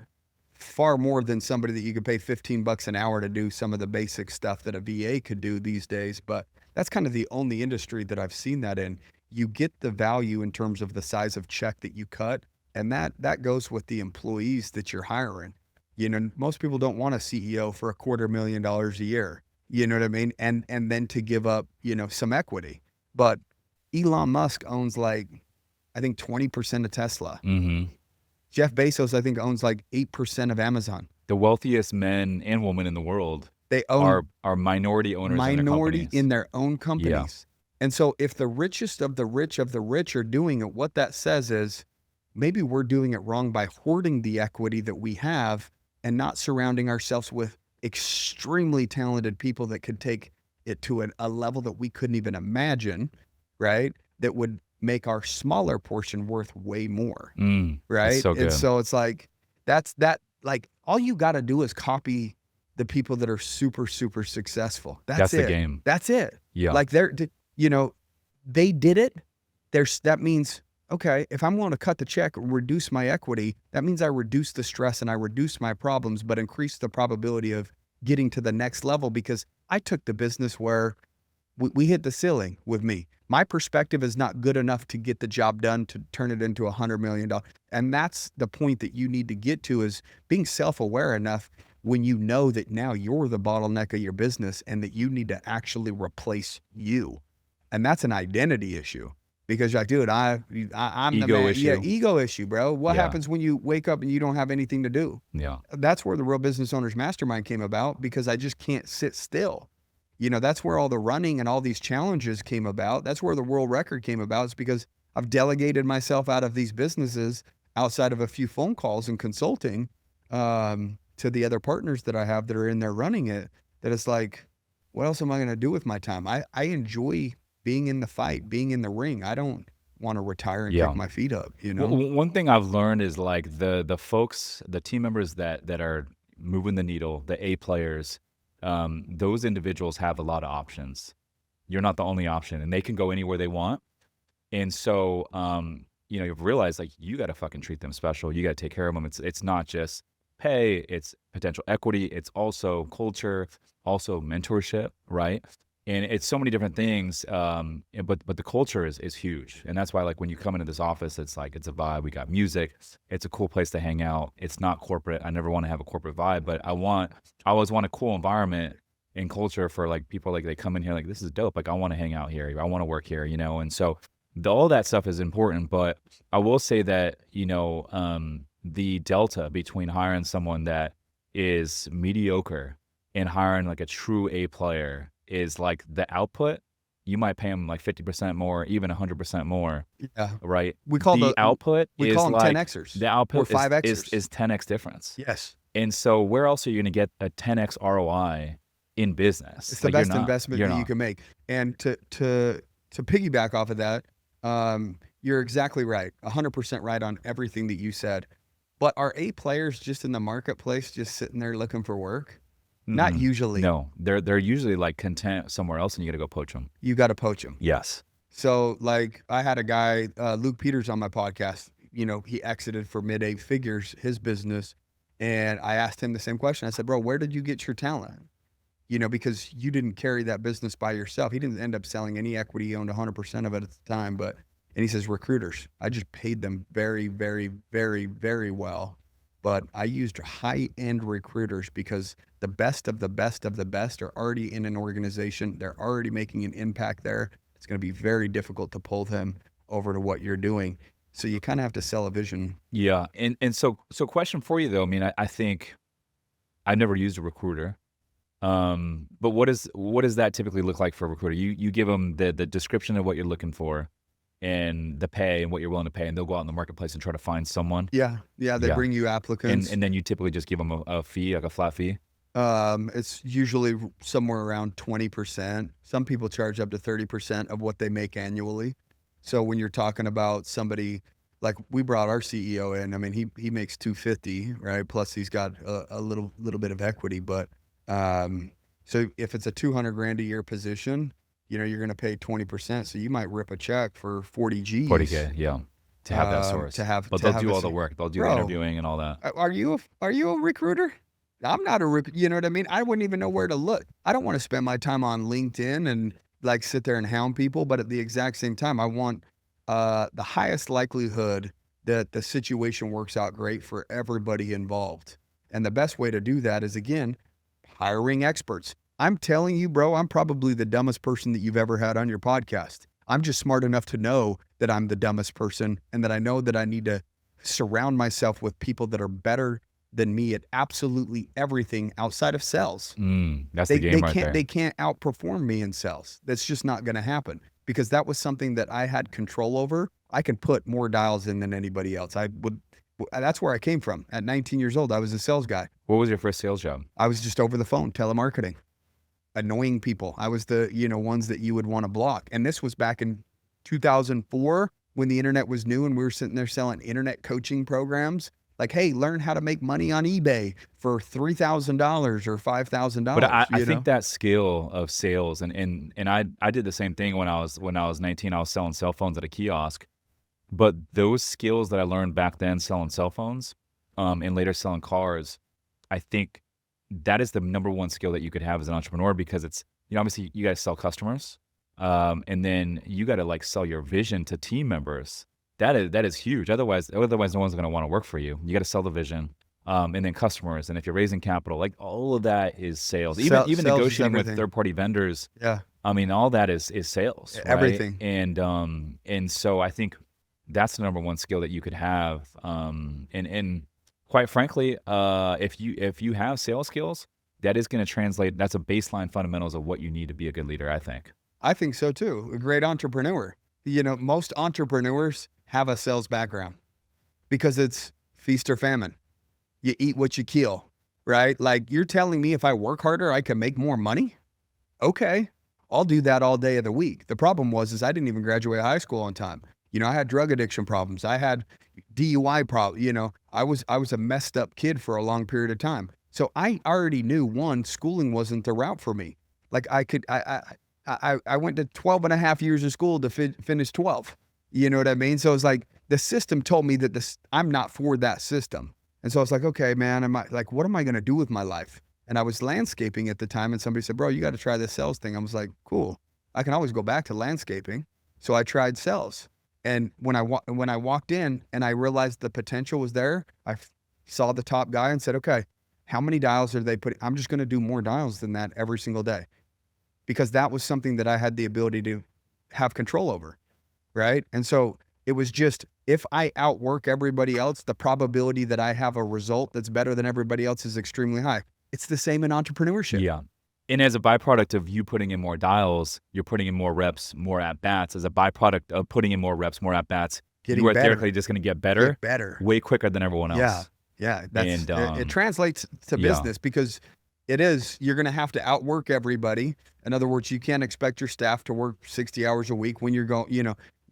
far more than somebody that you could pay $15 an hour to do some of the basic stuff that a VA could do these days. But that's kind of the only industry that I've seen that in. You get the value in terms of the size of check that you cut, and that goes with the employees that you're hiring. You know, most people don't want a CEO for $250,000 a year. You know what I mean? And then to give up, you know, some equity. But Elon Musk owns like, I think 20% of Tesla. Mm-hmm. Jeff Bezos, I think, owns like 8% of Amazon. The wealthiest men and women in the world They own are minority owners minority in their in their own companies. And so if the richest of the rich are doing it, what that says is maybe we're doing it wrong by hoarding the equity that we have and not surrounding ourselves with extremely talented people that could take it to a level that we couldn't even imagine, right? That would make our smaller portion worth way more, right? That's so good. And so it's like, like all you got to do is copy the people that are super, super successful. That's it. the game. That's it. Yeah. Like you know, they did it. That means, okay, if I'm willing to cut the check or reduce my equity, that means I reduce the stress and I reduce my problems, but increase the probability of getting to the next level because I took the business where we hit the ceiling with me. My perspective is not good enough to get the job done to turn it into $100 million. And that's the point that you need to get to, is being self-aware enough when you know that now you're the bottleneck of your business and that you need to actually replace you. And that's an identity issue because like, dude, I'm the Ego man. issue. Yeah, ego issue, bro. What Yeah. happens when you wake up and you don't have anything to do? Yeah. That's where the Real Business Owners Mastermind came about, because I just can't sit still. You know, that's where all the running and all these challenges came about. That's where the world record came about. It's because I've delegated myself out of these businesses outside of a few phone calls and consulting to the other partners that I have that are in there running it, that it's like, what else am I going to do with my time? I enjoy being in the fight, being in the ring. I don't want to retire and Yeah. pick my feet up, you know? One thing I've learned is like the folks, the team members that are moving the needle, the A players, those individuals have a lot of options. You're not the only option, and they can go anywhere they want. And so, you know, you've realized like you got to fucking treat them special. You got to take care of them. It's not just pay, it's potential equity. It's also culture, also mentorship, right? and it's so many different things. But the culture is huge, and that's why like when you come into this office, it's like it's a vibe. We got music. It's a cool place to hang out. It's not corporate. I never want to have a corporate vibe, but I always want a cool environment and culture for like people like they come in here like this is dope. Like I want to hang out here. I want to work here, and so all that stuff is important. But I will say that the delta between hiring someone that is mediocre and hiring like a true A player is like the output. You might pay them like 50% more, even 100% more, Yeah. right? We call The output we is call them like 10Xers the or output is 5Xers. 10x difference. Yes. And so where else are you going to get a 10x ROI in business? It's the Like you're best not. investment You're that you not. can make. And to piggyback off of that, you're exactly right. 100% right on everything that you said. But are A players just in the marketplace, just sitting there looking for work? Not Mm-mm. usually. No, they're usually like content somewhere else, and you got to go poach them. You got to poach them. Yes. So like I had a guy, Luke Peters on my podcast, he exited for mid-8 figures, his business. And I asked him the same question. I said, bro, where did you get your talent? Because you didn't carry that business by yourself. He didn't end up selling any equity. He owned 100% of it at the time. And he says, recruiters, I just paid them very, very, very, very well. But I used high-end recruiters because the best of the best of the best are already in an organization. They're already making an impact there. It's going to be very difficult to pull them over to what you're doing. So you kind of have to sell a vision. Yeah. And so question for you though. I mean, I think I've never used a recruiter. But what does that typically look like for a recruiter? You give them the description of what you're looking for and the pay and what you're willing to pay, and they'll go out in the marketplace and try to find someone. Yeah. They Yeah. bring you applicants. And then you typically just give them a fee, like a flat fee. It's usually somewhere around 20%. Some people charge up to 30% of what they make annually. So when you're talking about somebody like we brought our CEO in, I mean, he makes 250, right? Plus he's got a little bit of equity. But so if it's a 200 grand a year position, you're going to pay 20%. So you might rip a check for 40 G's. 40K, yeah, to have that source. But they'll do all the work. They'll do the Bro, interviewing and all that. Are you a recruiter? I'm not a recruiter. You know what I mean? I wouldn't even know where to look. I don't want to spend my time on LinkedIn and like sit there and hound people. But at the exact same time, I want the highest likelihood that the situation works out great for everybody involved. And the best way to do that is, again, hiring experts. I'm telling you, bro, I'm probably the dumbest person that you've ever had on your podcast. I'm just smart enough to know that I'm the dumbest person and that I know that I need to surround myself with people that are better than me at absolutely everything outside of sales. That's the game right there. They can't outperform me in sales. That's just not going to happen because that was something that I had control over. I can put more dials in than anybody else. That's where I came from. At 19 years old, I was a sales guy. What was your first sales job? I was just over the phone, telemarketing, annoying people. I was the, ones that you would want to block. And this was back in 2004 when the internet was new and we were sitting there selling internet coaching programs. Like, hey, learn how to make money on eBay for $3,000 or $5,000. But I think that skill of sales and I did the same thing when I was 19. I was selling cell phones at a kiosk. But those skills that I learned back then selling cell phones, and later selling cars, I think that is the number one skill that you could have as an entrepreneur because it's, obviously you guys sell customers, and then you got to like sell your vision to team members. That is huge. Otherwise no one's going to want to work for you. You got to sell the vision, and then customers. And if you're raising capital, like all of that is sales. Even Sales negotiating is with third-party vendors. Yeah. I mean, all that is sales. Right? Everything. And so I think that's the number one skill that you could have. And quite frankly, if you have sales skills, that is going to translate. That's a baseline fundamentals of what you need to be a good leader, I think. I think so too. A great entrepreneur. Most entrepreneurs have a sales background because it's feast or famine. You eat what you kill, right? Like you're telling me if I work harder, I can make more money? Okay, I'll do that all day of the week. The problem is I didn't even graduate high school on time. I had drug addiction problems. I had DUI problems. I was a messed up kid for a long period of time. So I already knew schooling wasn't the route for me. Like I went to 12 and a half years of school to finish 12. You know what I mean? So it's like the system told me that I'm not for that system. And so I was like, okay, man, what am I going to do with my life? And I was landscaping at the time, and somebody said, bro, you got to try this sales thing. I was like, cool. I can always go back to landscaping. So I tried sales. And when I walked in and I realized the potential was there, I saw the top guy and said, okay, how many dials are they putting? I'm just going to do more dials than that every single day, because that was something that I had the ability to have control over. Right. And so it was just, if I outwork everybody else, the probability that I have a result that's better than everybody else is extremely high. It's the same in entrepreneurship. Yeah. And as a byproduct of you putting in more dials, you're putting in more reps, more at bats. As a byproduct of putting in more reps, more at bats, Getting you are better. theoretically just going to get better, Get better. way quicker than everyone else. Yeah. Yeah. That's, And, it translates to yeah. business, because you're going to have to outwork everybody. In other words, you can't expect your staff to work 60 hours a week when you're going,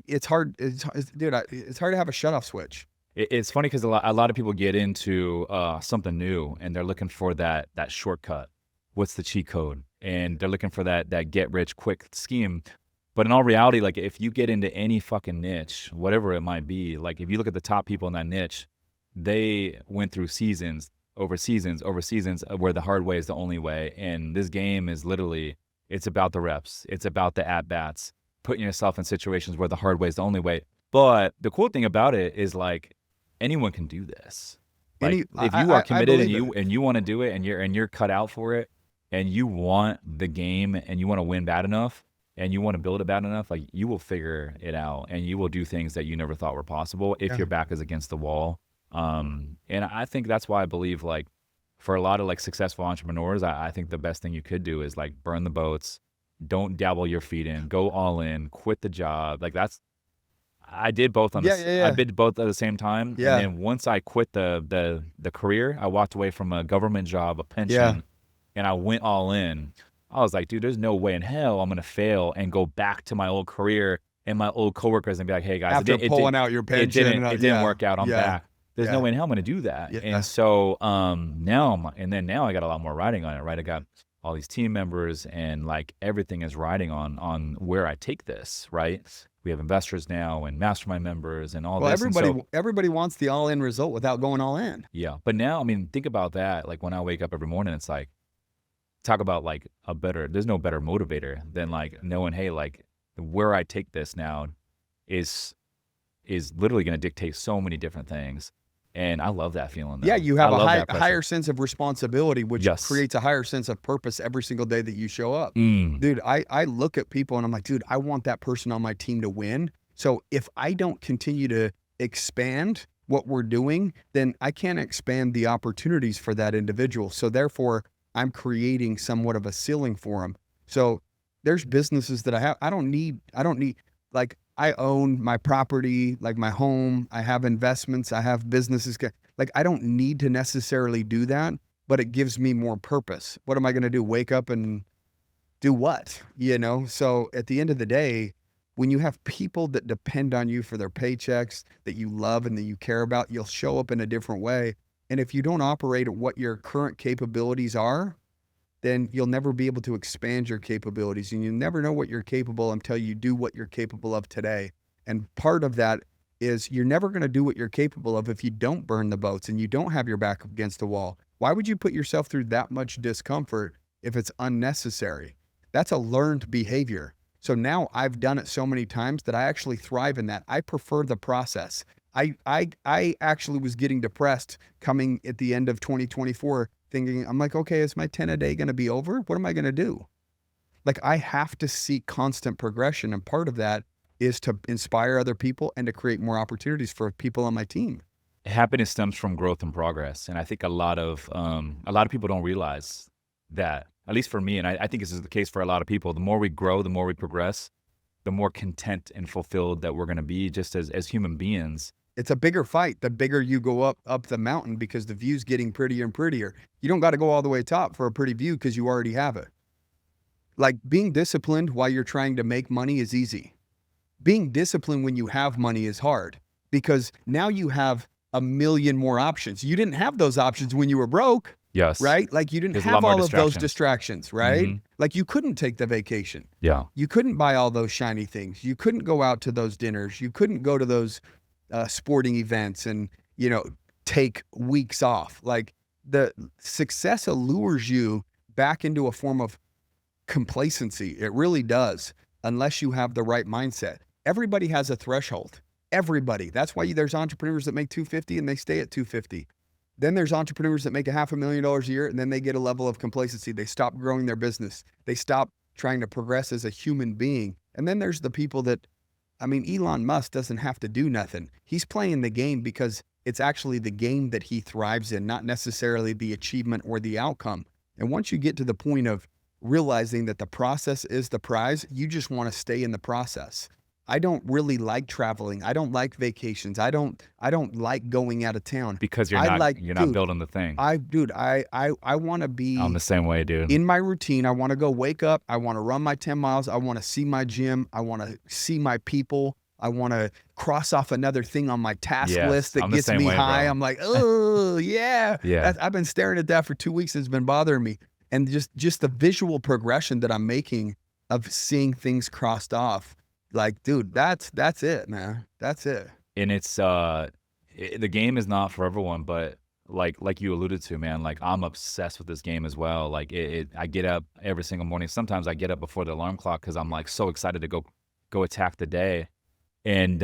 it's hard. It's hard to have a shutoff switch. It's funny because a lot of people get into something new and they're looking for that shortcut. What's the cheat code? And they're looking for that get rich quick scheme. But in all reality, like if you get into any fucking niche, whatever it might be, like if you look at the top people in that niche, they went through seasons over seasons where the hard way is the only way. And this game is literally, it's about the reps. It's about the at-bats, putting yourself in situations where the hard way is the only way. But the cool thing about it is like anyone can do this. Like if you are committed and you want to do it and you're cut out for it and you want the game and you want to win bad enough and you want to build it bad enough, like you will figure it out and you will do things that you never thought were possible if your back is against the wall. And I think that's why I believe like for a lot of like successful entrepreneurs, I think the best thing you could do is like burn the boats, don't dabble your feet in, go all in, quit the job. Like I did both on I did both at the same time. Yeah. And then once I quit the career, I walked away from a government job, a pension, and I went all in. I was like, dude, there's no way in hell I'm gonna fail and go back to my old career and my old coworkers and be like, hey guys, after pulling out your pension, it didn't work out. I'm back. There's no way in hell I'm gonna do that. Yeah. And so now I got a lot more riding on it, right? I got all these team members and like everything is riding on where I take this, right? We have investors now and mastermind members and all this. Everybody wants the all-in result without going all in. Yeah. But now, I mean, think about that. Like when I wake up every morning, it's like, talk about like there's no better motivator than like knowing, hey, like where I take this now is literally going to dictate so many different things. And I love that feeling. Though. Yeah, you have a higher sense of responsibility, which creates a higher sense of purpose every single day that you show up. Dude, I look at people and I'm like, dude, I want that person on my team to win. So if I don't continue to expand what we're doing, then I can't expand the opportunities for that individual. So therefore, I'm creating somewhat of a ceiling for them. So there's businesses that I have. I don't need, like, I own my property, like my home, I have investments, I have businesses. Like, I don't need to necessarily do that, but it gives me more purpose. What am I going to do? Wake up and do what? So at the end of the day, when you have people that depend on you for their paychecks that you love and that you care about, you'll show up in a different way. And if you don't operate at what your current capabilities are, then you'll never be able to expand your capabilities, and you never know what you're capable until you do what you're capable of today. And part of that is you're never going to do what you're capable of if you don't burn the boats and you don't have your back against the wall. Why would you put yourself through that much discomfort if it's unnecessary? That's a learned behavior. So now I've done it so many times that I actually thrive in that. I prefer the process. I actually was getting depressed coming at the end of 2024 thinking, I'm like, okay, is my 10 a day going to be over? What am I going to do? Like, I have to seek constant progression. And part of that is to inspire other people and to create more opportunities for people on my team. Happiness stems from growth and progress. And I think a lot of people don't realize that, at least for me. And I think this is the case for a lot of people. The more we grow, the more we progress, the more content and fulfilled that we're going to be just as human beings. It's a bigger fight the bigger you go up the mountain, because the view's getting prettier and prettier. You don't got to go all the way top for a pretty view because you already have it. Like, being disciplined while you're trying to make money is easy. Being disciplined when you have money is hard, because now you have a million more options. You didn't have those options when you were broke. Yes. Right? Like, you didn't have all of those distractions, right? Like, you couldn't take the vacation. Yeah. You couldn't buy all those shiny things. You couldn't go out to those dinners. You couldn't go to those sporting events and, take weeks off. Like, the success allures you back into a form of complacency. It really does, unless you have the right mindset. Everybody has a threshold. Everybody. That's why there's entrepreneurs that make 250 and they stay at 250. Then there's entrepreneurs that make $500,000 a year and then they get a level of complacency. They stop growing their business. They stop trying to progress as a human being. And then there's the people that, I mean, Elon Musk doesn't have to do nothing. He's playing the game because it's actually the game that he thrives in, not necessarily the achievement or the outcome. And once you get to the point of realizing that the process is the prize, you just want to stay in the process. I don't really like traveling. I don't like vacations. I don't like going out of town because I you're like, not dude, building the thing. I want to I'm be the same way, dude. in my routine. I want to go wake up. I want to run my 10 miles. I want to see my gym. I want to see my people. I want to cross off another thing on my task Yes, list that I'm the gets same me way, high. bro. I'm like, oh yeah. Yeah. I've been staring at that for 2 weeks. It's been bothering me. And just the visual progression that I'm making of seeing things crossed off. Like, dude, that's it, man. That's it. And it's the game is not for everyone, but like you alluded to, man, like I'm obsessed with this game as well. Like I get up every single morning. Sometimes I get up before the alarm clock because I'm like so excited to go attack the day. And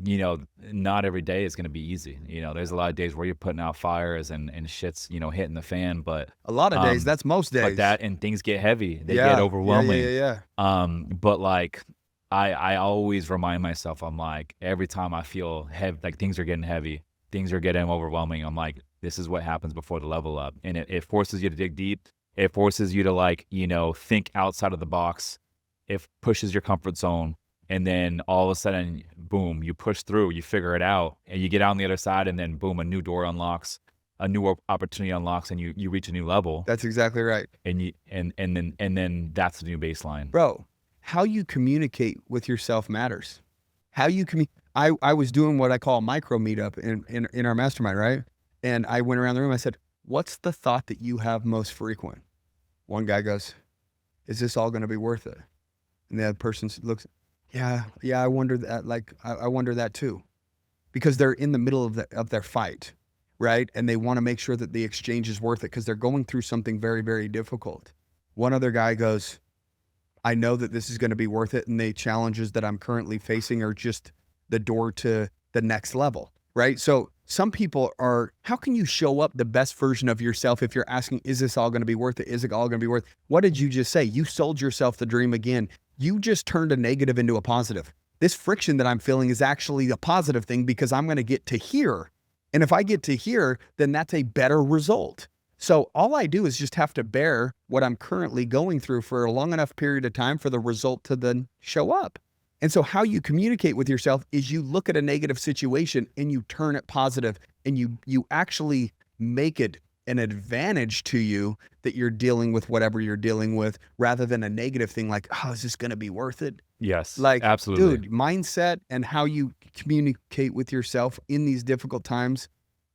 you know, not every day is gonna be easy. You know, there's a lot of days where you're putting out fires and shit's, you know, hitting the fan. But A lot of days. That's most days. but that and things get heavy. They Yeah, get overwhelming. Yeah. But like I always remind myself, I'm like, every time I feel heavy, like things are getting heavy, things are getting overwhelming, I'm like, this is what happens before the level up. And it forces you to dig deep. It forces you to, like, you know, think outside of the box. It pushes your comfort zone. And then all of a sudden, boom, you push through, you figure it out, and you get out on the other side, and then boom, a new door unlocks, a new opportunity unlocks, and you reach a new level. That's exactly right. And then that's the new baseline. Bro, how you communicate with yourself matters. How you I was doing what I call a micro meetup in our mastermind, right? And I went around the room. I said, "What's the thought that you have most frequent?" One guy goes, "Is this all going to be worth it?" And the other person looks, "Yeah, I wonder that. Like, I wonder that too," because they're in the middle of their fight, right? And they want to make sure that the exchange is worth it because they're going through something very, very difficult. One other guy goes, "I know that this is going to be worth it, and the challenges that I'm currently facing are just the door to the next level," right? So some people are, how can you show up the best version of yourself if you're asking, is this all going to be worth it? Is it all going to be worth it? What did you just say? You sold yourself the dream again. You just turned a negative into a positive. This friction that I'm feeling is actually a positive thing because I'm going to get to here. And if I get to here, then that's a better result. So all I do is just have to bear what I'm currently going through for a long enough period of time for the result to then show up. And so how you communicate with yourself is you look at a negative situation and you turn it positive, and you actually make it an advantage to you that you're dealing with whatever you're dealing with, rather than a negative thing like, oh, is this going to be worth it? Yes, Like, absolutely. dude, mindset and how you communicate with yourself in these difficult times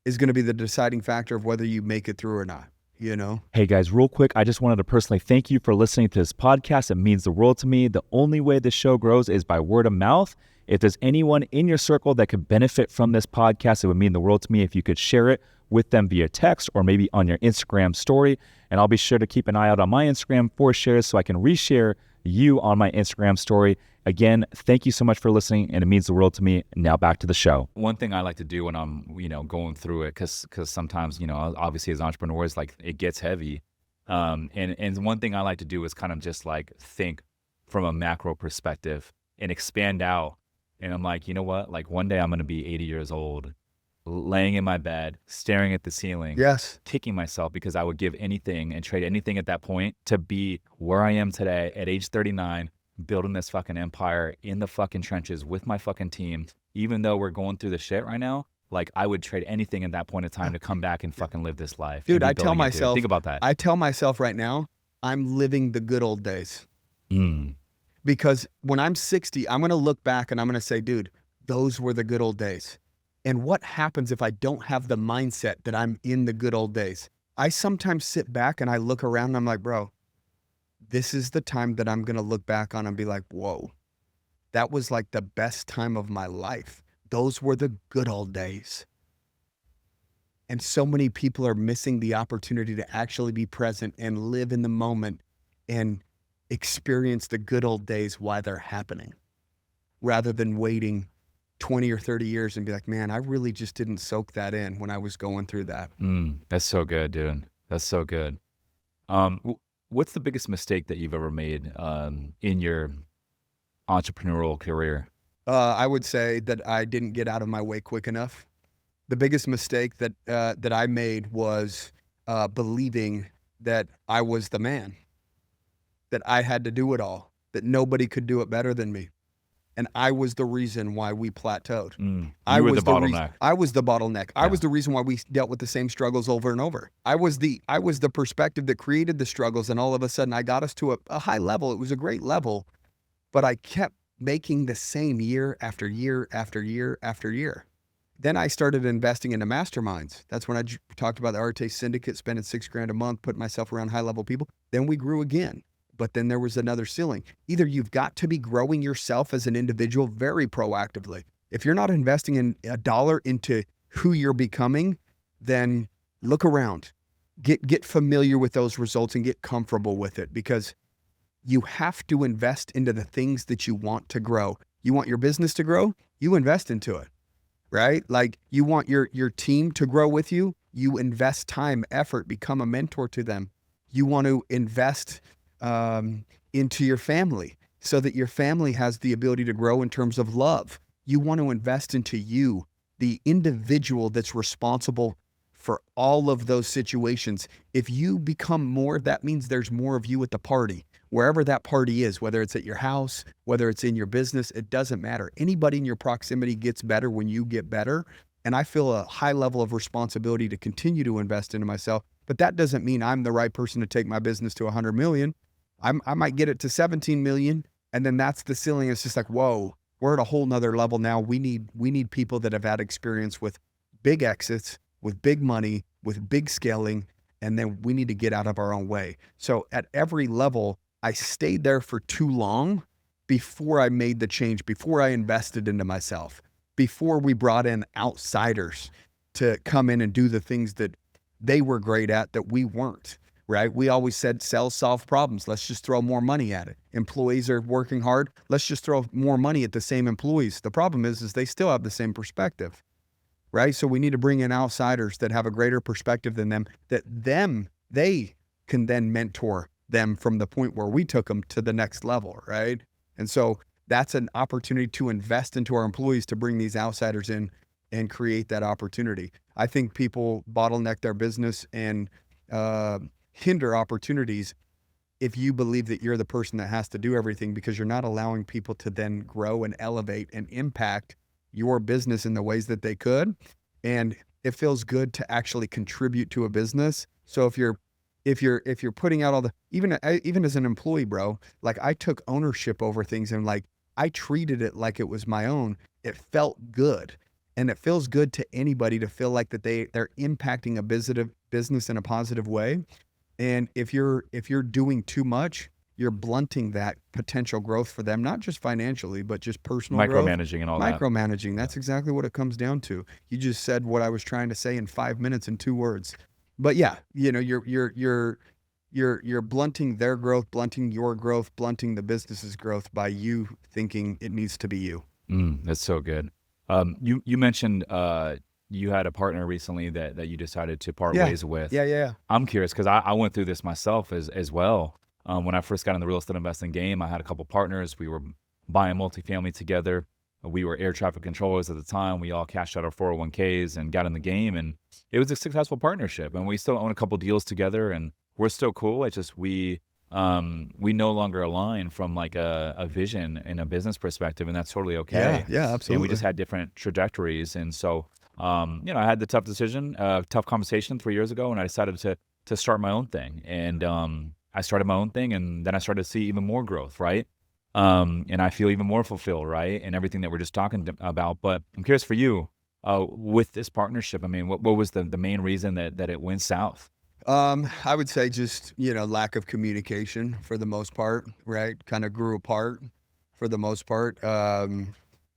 is going to be the deciding factor of whether you make it through or not, you know? Hey guys, real quick, I just wanted to personally thank you for listening to this podcast. It means the world to me. The only way this show grows is by word of mouth. If there's anyone in your circle that could benefit from this podcast, it would mean the world to me if you could share it with them via text or maybe on your Instagram story. And I'll be sure to keep an eye out on my Instagram for shares so I can reshare you on my Instagram story. Again, thank you so much for listening, and it means the world to me. Now back to the show. One thing I like to do when I'm, you know, going through it, because sometimes, you know, obviously as entrepreneurs, like it gets heavy. And one thing I like to do is kind of just like think from a macro perspective and expand out. And I'm like, you know what? Like one day I'm going to be 80 years old, laying in my bed, staring at the ceiling, Yes. kicking myself because I would give anything and trade anything at that point to be where I am today at age 39, building this fucking empire in the fucking trenches with my fucking team. Even though we're going through the shit right now, like I would trade anything at that point in time to come back and fucking live this life. Dude, and be I tell building it, dude. myself, Think about that. I tell myself right now, I'm living the good old days. Mm. Because when I'm 60, I'm going to look back and I'm going to say, dude, those were the good old days. And what happens if I don't have the mindset that I'm in the good old days? I sometimes sit back and I look around and I'm like, bro, this is the time that I'm going to look back on and be like, whoa, that was like the best time of my life. Those were the good old days. And so many people are missing the opportunity to actually be present and live in the moment and experience the good old days while they're happening, rather than waiting 20 or 30 years and be like, man, I really just didn't soak that in when I was going through that. That's so good, dude. That's so good. What's the biggest mistake that you've ever made in your entrepreneurial career? I would say that I didn't get out of my way quick enough. The biggest mistake that I made was believing that I was the man, that I had to do it all, that nobody could do it better than me. And I was the reason why we plateaued. I You were the was the reason. bottleneck. I was the bottleneck. I Yeah. was the reason why we dealt with the same struggles over and over. I was the perspective that created the struggles, and all of a sudden I got us to a high level. It was a great level, but I kept making the same year after year after year after year. Then I started investing into masterminds. That's when I talked about the Arte Syndicate, spending $6,000 a month, putting myself around high level people. Then we grew again. But then there was another ceiling. Either you've got to be growing yourself as an individual very proactively. If you're not investing in a dollar into who you're becoming, then look around. Get familiar with those results and get comfortable with it, because you have to invest into the things that you want to grow. You want your business to grow, you invest into it, right? Like, you want your team to grow with you, you invest time, effort, become a mentor to them. You want to invest into your family so that your family has the ability to grow in terms of love. You want to invest into you, the individual that's responsible for all of those situations. If you become more, that means there's more of you at the party, wherever that party is, whether it's at your house, whether it's in your business, it doesn't matter. Anybody in your proximity gets better when you get better. And I feel a high level of responsibility to continue to invest into myself, but that doesn't mean I'm the right person to take my business to 100 million. I might get it to 17 million, and then that's the ceiling. It's just like, whoa, we're at a whole nother level now. We need people that have had experience with big exits, with big money, with big scaling, and then we need to get out of our own way. So at every level, I stayed there for too long before I made the change, before I invested into myself, before we brought in outsiders to come in and do the things that they were great at that we weren't. Right? We always said, sell, solve problems. Let's just throw more money at it. Employees are working hard. Let's just throw more money at the same employees. The problem is they still have the same perspective, right? So we need to bring in outsiders that have a greater perspective than them, they can then mentor them from the point where we took them to the next level, right? And so that's an opportunity to invest into our employees, to bring these outsiders in and create that opportunity. I think people bottleneck their business and hinder opportunities if you believe that you're the person that has to do everything, because you're not allowing people to then grow and elevate and impact your business in the ways that they could. And it feels good to actually contribute to a business. So if you're putting out all the, even as an employee, bro, like, I took ownership over things, and like, I treated it like it was my own. It felt good. And it feels good to anybody to feel like that they're impacting a business in a positive way. And if you're doing too much, you're blunting that potential growth for them, not just financially, but just personal growth. Micromanaging and all that. Micromanaging. That's exactly what it comes down to. You just said what I was trying to say in 5 minutes in 2 words. But yeah, you're blunting their growth, blunting your growth, blunting the business's growth by you thinking it needs to be you. That's so good. You mentioned you had a partner recently that you decided to part ways with. Yeah. I'm curious because I went through this myself as well. When I first got in the real estate investing game, I had a couple partners. We were buying multifamily together. We were air traffic controllers at the time. We all cashed out our 401ks and got in the game, and it was a successful partnership. And we still own a couple deals together, and we're still cool. It's just we no longer align from like a vision and a business perspective, and that's totally okay. Yeah, And absolutely. we just had different trajectories. And so, I had the tough conversation 3 years ago, and I decided to start my own thing. And I started my own thing, and then I started to see even more growth, right? And I feel even more fulfilled, right? And everything that we're just talking about. But I'm curious for you, with this partnership, I mean, what was the main reason that it went south? I would say just, lack of communication for the most part, right? Kind of grew apart for the most part.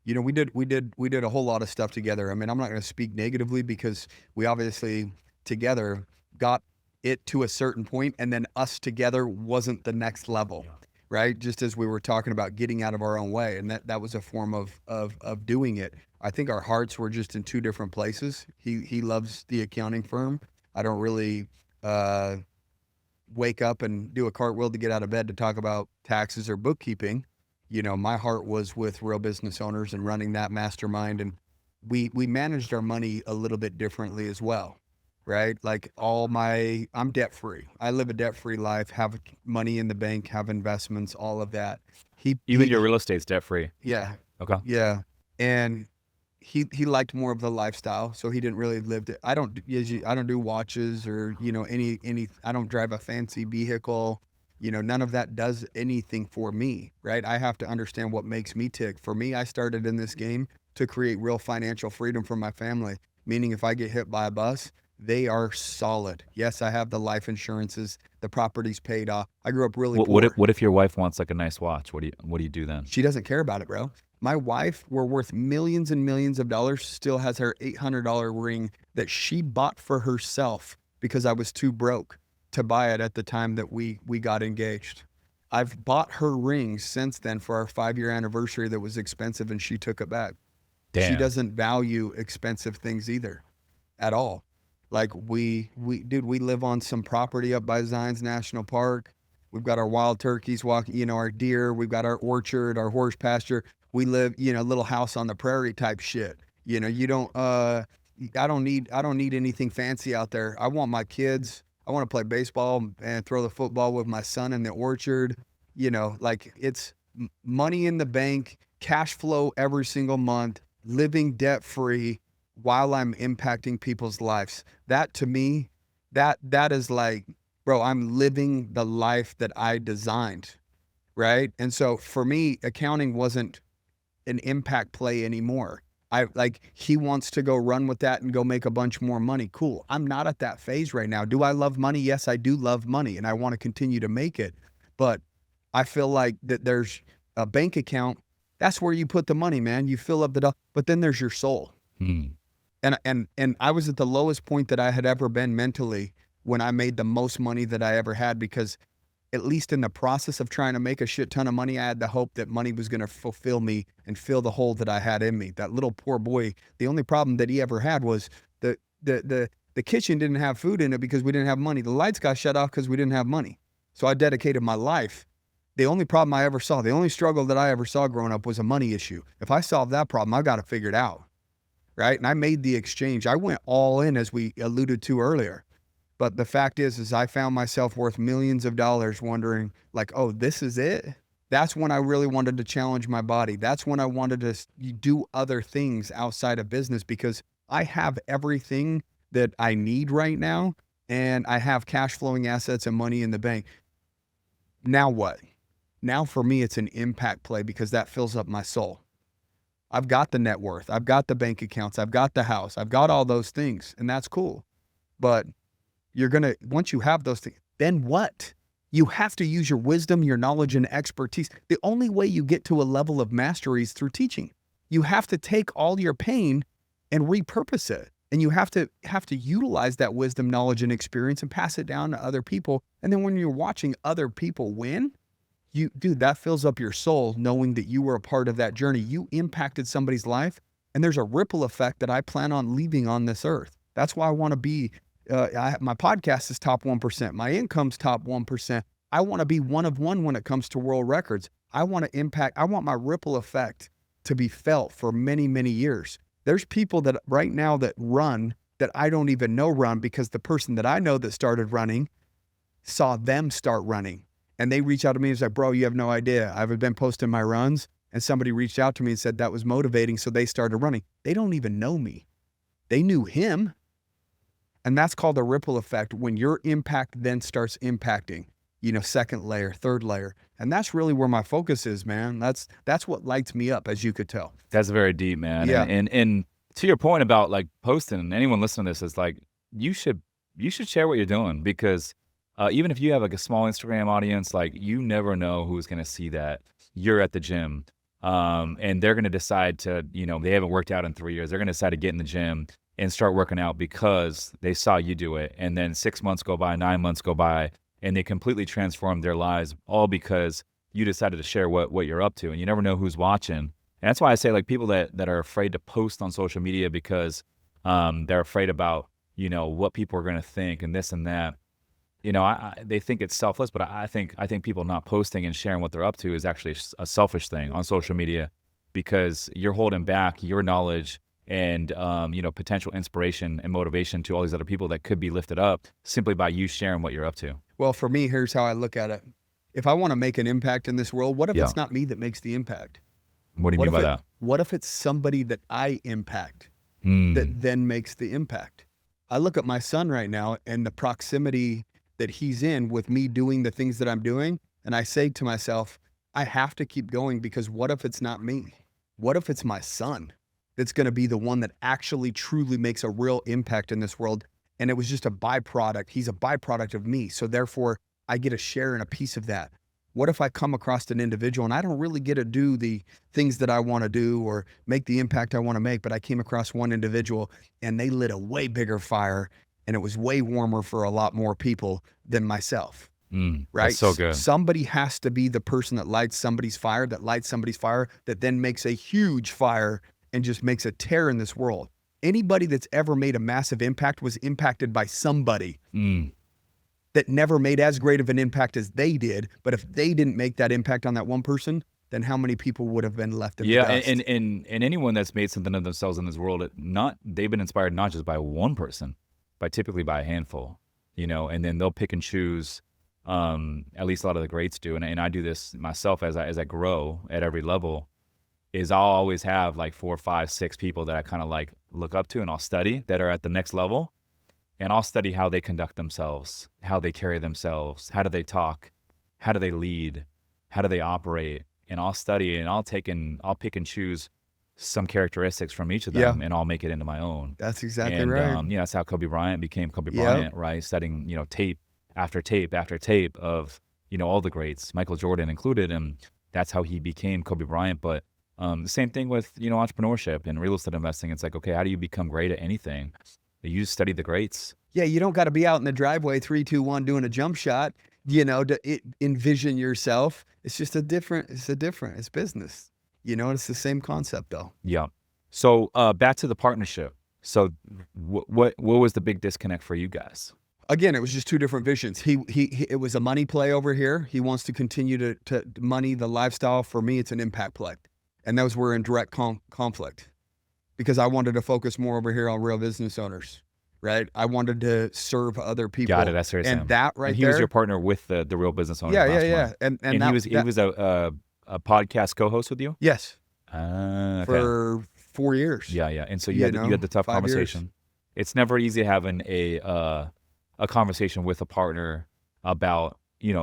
we did a whole lot of stuff together. I mean, I'm not going to speak negatively because we obviously together got it to a certain point, and then us together wasn't the next level, right? Just as we were talking about getting out of our own way, and that was a form of doing it. I think our hearts were just in two different places. He loves the accounting firm. I don't really wake up and do a cartwheel to get out of bed to talk about taxes or bookkeeping. My heart was with real business owners and running that mastermind, and we managed our money a little bit differently as well, right? Like I'm debt free. I live a debt free life, have money in the bank, have investments, all of that. Even your real estate's debt free. Yeah, Okay. yeah, and he liked more of the lifestyle, so he didn't really live it. I don't do watches or any. I don't drive a fancy vehicle. None of that does anything for me, right? I have to understand what makes me tick. For me, I started in this game to create real financial freedom for my family. Meaning, if I get hit by a bus, they are solid. Yes, I have the life insurances, the property's paid off. I grew up really poor. What if your wife wants like a nice watch? What do you do then? She doesn't care about it, bro. My wife, we're worth millions and millions of dollars, still has her $800 ring that she bought for herself because I was too broke to buy it at the time that we got engaged. I've bought her ring since then for our 5-year anniversary that was expensive, and she took it back. She Damn. doesn't value expensive things either at all. Like we live on some property up by Zion's National Park. We've got our wild turkeys walking, our deer. We've got our orchard, our horse pasture. We live, little house on the prairie type shit. You don't, I don't need anything fancy out there. I want my kids. I want to play baseball and throw the football with my son in the orchard. Like it's money in the bank, cash flow every single month, living debt free while I'm impacting people's lives. That to me, that is like, bro, I'm living the life that I designed, right? And so for me, accounting wasn't an impact play anymore. He wants to go run with that and go make a bunch more money. Cool. I'm not at that phase right now. Do I love money? Yes, I do love money, and I want to continue to make it. But I feel like that there's a bank account. That's where you put the money, man. You fill up but then there's your soul. And I was at the lowest point that I had ever been mentally when I made the most money that I ever had, because at least in the process of trying to make a shit ton of money, I had the hope that money was going to fulfill me and fill the hole that I had in me. That little poor boy, the only problem that he ever had was the kitchen didn't have food in it because we didn't have money. The lights got shut off because we didn't have money. So I dedicated my life. The only problem I ever saw, the only struggle that I ever saw growing up was a money issue. If I solve that problem, I got to figure it out, right? And I made the exchange. I went all in, as we alluded to earlier. But the fact is I found myself worth millions of dollars wondering like, oh, this is it? That's when I really wanted to challenge my body. That's when I wanted to do other things outside of business, because I have everything that I need right now, and I have cash flowing assets and money in the bank. Now what? Now for me, it's an impact play because that fills up my soul. I've got the net worth. I've got the bank accounts. I've got the house. I've got all those things, and that's cool. But once you have those things, then what? You have to use your wisdom, your knowledge, and expertise. The only way you get to a level of mastery is through teaching. You have to take all your pain and repurpose it. And you have to utilize that wisdom, knowledge, and experience and pass it down to other people. And then when you're watching other people win, dude, that fills up your soul knowing that you were a part of that journey. You impacted somebody's life, and there's a ripple effect that I plan on leaving on this earth. That's why I want to be my podcast is top 1%. My income's top 1%. I want to be one of one when it comes to world records. I want to impact. I want my ripple effect to be felt for many, many years. There's people that right now that run that I don't even know run, because the person that I know that started running saw them start running. And they reach out to me and say, bro, you have no idea. I've been posting my runs, and somebody reached out to me and said that was motivating. So they started running. They don't even know me. They knew him. And that's called a ripple effect, when your impact then starts impacting, second layer, third layer. And that's really where my focus is, man. That's what lights me up, as you could tell. That's very deep, man. Yeah. And to your point about like posting, anyone listening to this is like, you should share what you're doing, because even if you have like a small Instagram audience, like you never know who's going to see that. You're at the gym, and they're going to decide to, they haven't worked out in 3 years. They're going to decide to get in the gym and start working out because they saw you do it. And then 6 months go by, 9 months go by, and they completely transform their lives, all because you decided to share what you're up to. And you never know who's watching. And that's why I say, like, people that are afraid to post on social media because they're afraid about, what people are going to think and this and that. They think it's selfless, but I think people not posting and sharing what they're up to is actually a selfish thing on social media, because you're holding back your knowledge and potential inspiration and motivation to all these other people that could be lifted up simply by you sharing what you're up to. Well, for me, here's how I look at it. If I want to make an impact in this world, what if Yeah. it's not me that makes the impact? What do you What mean by if that? What if it's somebody that I impact Mm. that then makes the impact? I look at my son right now and the proximity that he's in with me doing the things that I'm doing, and I say to myself, I have to keep going, because what if it's not me? What if it's my son that's going to be the one that actually truly makes a real impact in this world? And it was just a byproduct. He's a byproduct of me. So therefore, I get a share in a piece of that. What if I come across an individual and I don't really get to do the things that I want to do or make the impact I want to make, but I came across one individual and they lit a way bigger fire and it was way warmer for a lot more people than myself, right? That's so good. Somebody has to be the person that lights somebody's fire, that then makes a huge fire and just makes a tear in this world. Anybody that's ever made a massive impact was impacted by somebody Mm. that never made as great of an impact as they did. But if they didn't make that impact on that one person, then how many people would have been left in the Yeah, dust? and anyone that's made something of themselves in this world, they've been inspired not just by one person, but typically by a handful, and then they'll pick and choose. At least a lot of the greats do, and I do this myself as I grow at every level. Is I'll always have like 4, 5, 6 people that I kind of like look up to, and I'll study that are at the next level, and I'll study how they conduct themselves, how they carry themselves, how do they talk, how do they lead, how do they operate, and I'll study and I'll pick and choose some characteristics from each of Yeah. them, and I'll make it into my own. That's exactly And right. that's how Kobe Bryant became Kobe Yep. Bryant, right? Studying tape after tape after tape of all the greats, Michael Jordan included, and that's how he became Kobe Bryant. But the same thing with entrepreneurship and real estate investing. It's like, okay, how do you become great at anything? You just study the greats. Yeah, you don't got to be out in the driveway 3, 2, 1 doing a jump shot, to envision yourself. It's just it's business. It's the same concept though. Yeah. So back to the partnership. So what was the big disconnect for you guys? Again, it was just two different visions. It was a money play over here. He wants to continue to money the lifestyle. For me, it's an impact play. And those were in direct conflict, because I wanted to focus more over here on real business owners, right? I wanted to serve other people. Got it. That's very And Sam. that right And he there. was your partner with the real business owner. Yeah. And And that, he was a podcast co-host with you. yes, Okay. for 4 years. Yeah. And so you you had the tough 5 years. conversation. It's never easy having a conversation with a partner about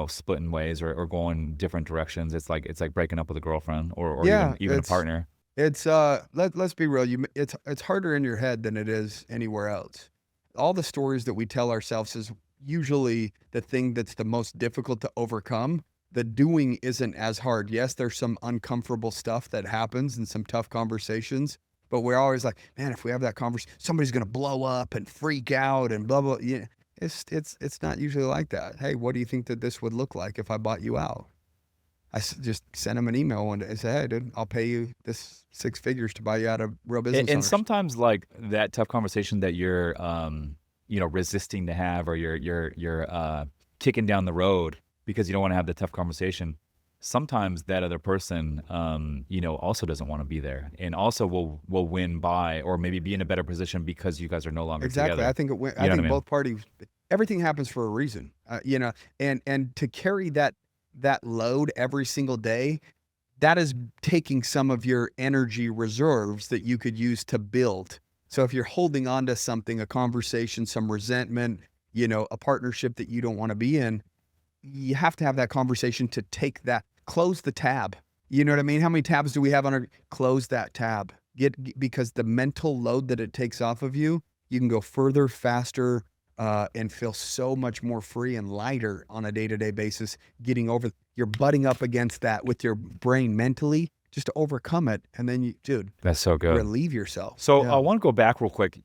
splitting ways or going different directions. It's like breaking up with a girlfriend or Yeah, even a it's- partner. It's let's be real. It's harder in your head than it is anywhere else. All the stories that we tell ourselves is usually the thing that's the most difficult to overcome. The doing isn't as hard. Yes, there's some uncomfortable stuff that happens and some tough conversations, but we're always like, man, if we have that conversation, somebody's gonna blow up and freak out and blah blah. Yeah, it's not usually like that. Hey, what do you think that this would look like if I bought you out? I just sent him an email one day and said, hey, dude, I'll pay you this 6 figures to buy you out of real business And owners. sometimes like that tough conversation that you're resisting to have, or you're kicking down the road because you don't want to have the tough conversation. Sometimes that other person also doesn't want to be there, and also will win by, or maybe be in a better position because you guys are no longer Exactly. together. I think what I I think mean? both parties, everything happens for a reason, and to carry that load every single day, that is taking some of your energy reserves that you could use to build. So if you're holding on to something, a conversation, some resentment, a partnership that you don't want to be in, you have to have that conversation to close the tab. You know what I mean? How many tabs do we have on our, close that tab. Because the mental load that it takes off of you, you can go further, faster, and feel so much more free and lighter on a day-to-day basis, you're butting up against that with your brain mentally just to overcome it. And then you, dude, That's so good. relieve yourself. So Yeah. I want to go back real quick.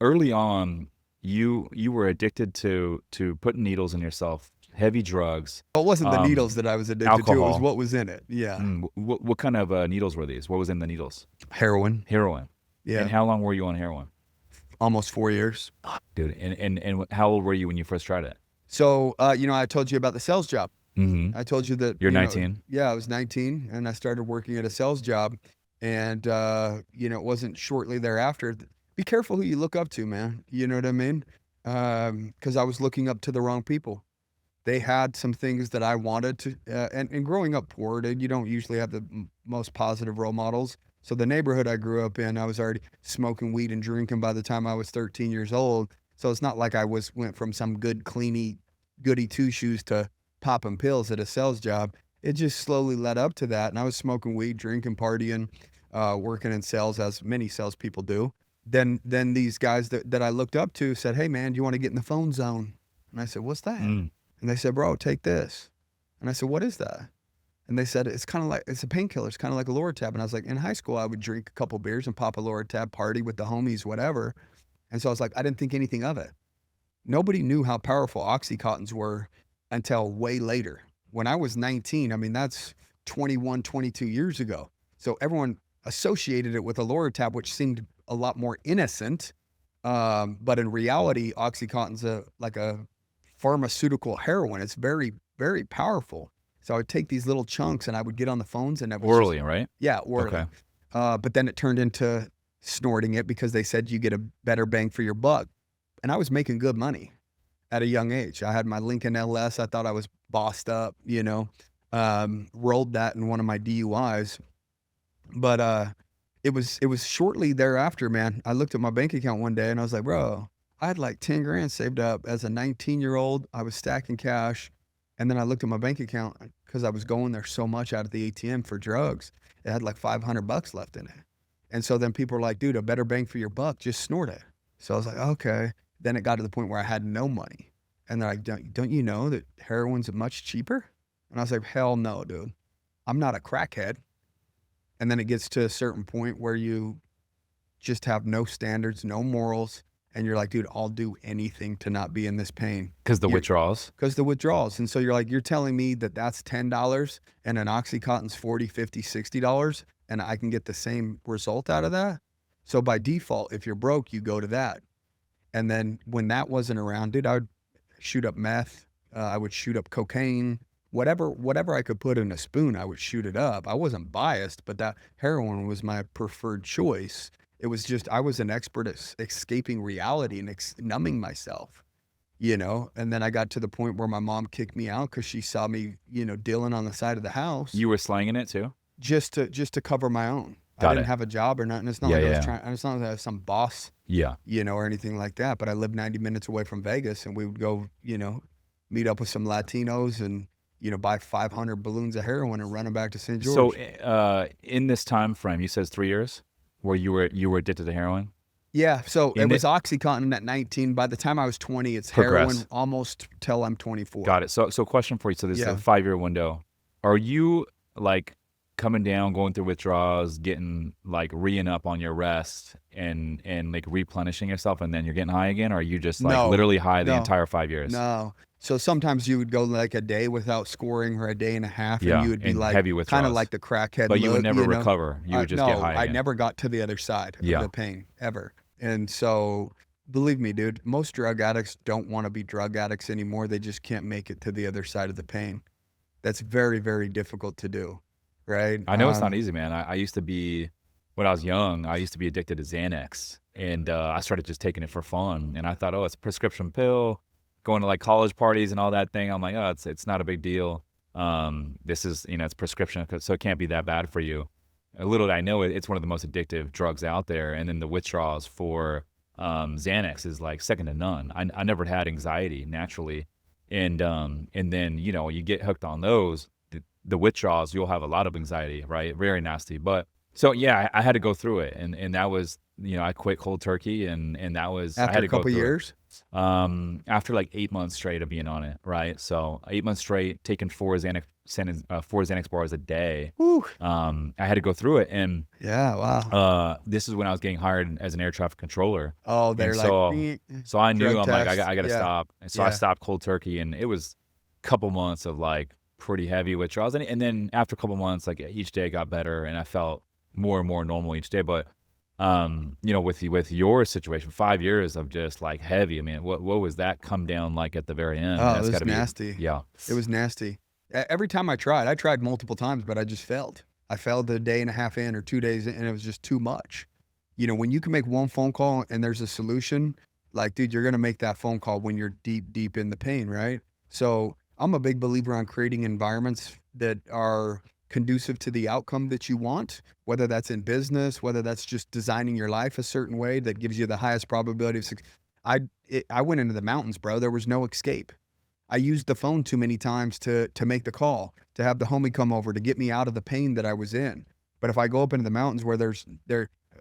Early on, you were addicted to putting needles in yourself, heavy drugs, It wasn't the um, needles that I was addicted to. It was alcohol. what was in it. Yeah. What kind of needles were these? What was in the needles? Heroin. Heroin. Yeah. And how long were you on heroin? Almost 4 years. Dude, and how old were you when you first tried it? So, I told you about the sales job. Mm-hmm. I told you that You're you know, 19. yeah, I was 19 and I started working at a sales job. And, it wasn't shortly thereafter. Be careful who you look up to, man. You know what I mean? Because I was looking up to the wrong people. They had some things that I wanted to, and growing up poor, dude, you don't usually have the most positive role models. So the neighborhood I grew up in, I was already smoking weed and drinking by the time I was 13 years old. So it's not like I went from some good, cleany, goody two shoes to popping pills at a sales job. It just slowly led up to that. And I was smoking weed, drinking, partying, working in sales, as many salespeople do. Then these guys that I looked up to said, "Hey man, do you want to get in the phone zone?" And I said, "What's that?" Mm. And they said, "Bro, take this." And I said, "What is that?" And they said, "It's kind of like, it's a painkiller. It's kind of like a Lortab." And I was like, in high school, I would drink a couple beers and pop a Lortab, party with the homies, whatever. And so I was like, I didn't think anything of it. Nobody knew how powerful Oxycontins were until way later. When I was 19, I mean, that's 21, 22 years ago. So everyone associated it with a Lortab, which seemed a lot more innocent. But in reality, Oxycontin's like a pharmaceutical heroin. It's very, very powerful. So I would take these little chunks and I would get on the phones and I was Orally, right? yeah, orally. Okay. But then it turned into snorting it because they said you get a better bang for your buck. And I was making good money at a young age. I had my Lincoln LS. I thought I was bossed up, rolled that in one of my DUIs. But it was shortly thereafter, man. I looked at my bank account one day and I was like, bro, I had like 10 grand saved up as a 19-year-old. I was stacking cash. And then I looked at my bank account because I was going there so much out of the ATM for drugs. It had like $500 left in it. And so then people were like, dude, a better bang for your buck, just snort it. So I was like, okay. Then it got to the point where I had no money. And they're like, don't you know that heroin's much cheaper? And I was like, hell no, dude. I'm not a crackhead. And then it gets to a certain point where you just have no standards, no morals. And you're like, dude, I'll do anything to not be in this pain. Because the withdrawals. Because the withdrawals. And so you're like, you're telling me that that's $10 and an Oxycontin's $40, $50, $60 and I can get the same result out of that? So by default, if you're broke, you go to that. And then when that wasn't around, dude, I would shoot up meth. I would shoot up cocaine. Whatever I could put in a spoon, I would shoot it up. I wasn't biased, but that heroin was my preferred choice. It was just, I was an expert at escaping reality and numbing myself, and then I got to the point where my mom kicked me out because she saw me, dealing on the side of the house You were slanging it too? just to cover my own. I Got didn't it. have a job or nothing. It's not Yeah, like I yeah. was trying, it's not like I was some boss, Yeah. or anything like that. But I lived 90 minutes away from Vegas and we would go, meet up with some Latinos and, buy 500 balloons of heroin and run them back to St. George. So in this time frame, you said 3 years where you were addicted to heroin? Yeah, so In it was Oxycontin at 19. By the time I was 20, it's Progress. heroin almost till I'm 24. Got it. So question for you. So this is Yeah. a 5-year window. Are you like coming down, going through withdrawals, getting like re-ing up on your rest and like replenishing yourself and then you're getting high again? Or are you just like No. literally high the No. entire 5 years? No. So sometimes you would go like a day without scoring or a day and a half, Yeah, and you would be and like heavy kind withdrawals. of like the crackhead But you would look, never recover. You would just get high I again. never got to the other side Yeah. of the pain ever. And so believe me, dude, most drug addicts don't want to be drug addicts anymore. They just can't make it to the other side of the pain. That's very, very difficult to do, right? I know it's not easy, man. I used to be, when I was young, I used to be addicted to Xanax. And I started just taking it for fun. And I thought, oh, it's a prescription pill. Going to like college parties and all that thing. I'm like, oh, it's not a big deal. This is, it's prescription, so it can't be that bad for you. Little did I know it's one of the most addictive drugs out there. And then the withdrawals for Xanax is like second to none. I never had anxiety naturally. And then, you get hooked on those, the withdrawals, you'll have a lot of anxiety, right? Very nasty. But so, yeah, I had to go through it. And that was, I quit cold turkey and that was, I After had to a couple go through it. years? After like 8 months straight of being on it, right? So 8 months straight, taking 4 Xanax 4 Xanax bars a day. Whew. I had to go through it, and Yeah, wow. this is when I was getting hired as an air traffic controller, Oh, and they're like, so "Beep, so I knew, drug I'm like, test." I got to Yeah, stop, and so I yeah. stopped cold turkey, and it was a couple months of like pretty heavy withdrawals, and then after a couple months, like each day got better, and I felt more and more normal each day. But with your situation, 5 years of just like heavy. I mean, what was that come down like at the very end? Oh, it That's got was to be, nasty. yeah, It was nasty. Every time I tried multiple times, but I just failed. I failed a day and a half in or 2 days in, and it was just too much. When you can make one phone call and there's a solution, like, dude, you're gonna make that phone call when you're deep, deep in the pain, right? So I'm a big believer on creating environments that are conducive to the outcome that you want, whether that's in business, whether that's just designing your life a certain way that gives you the highest probability of success. I went into the mountains, bro. There was no escape. I used the phone too many times to make the call, to have the homie come over to get me out of the pain that I was in. But if I go up into the mountains where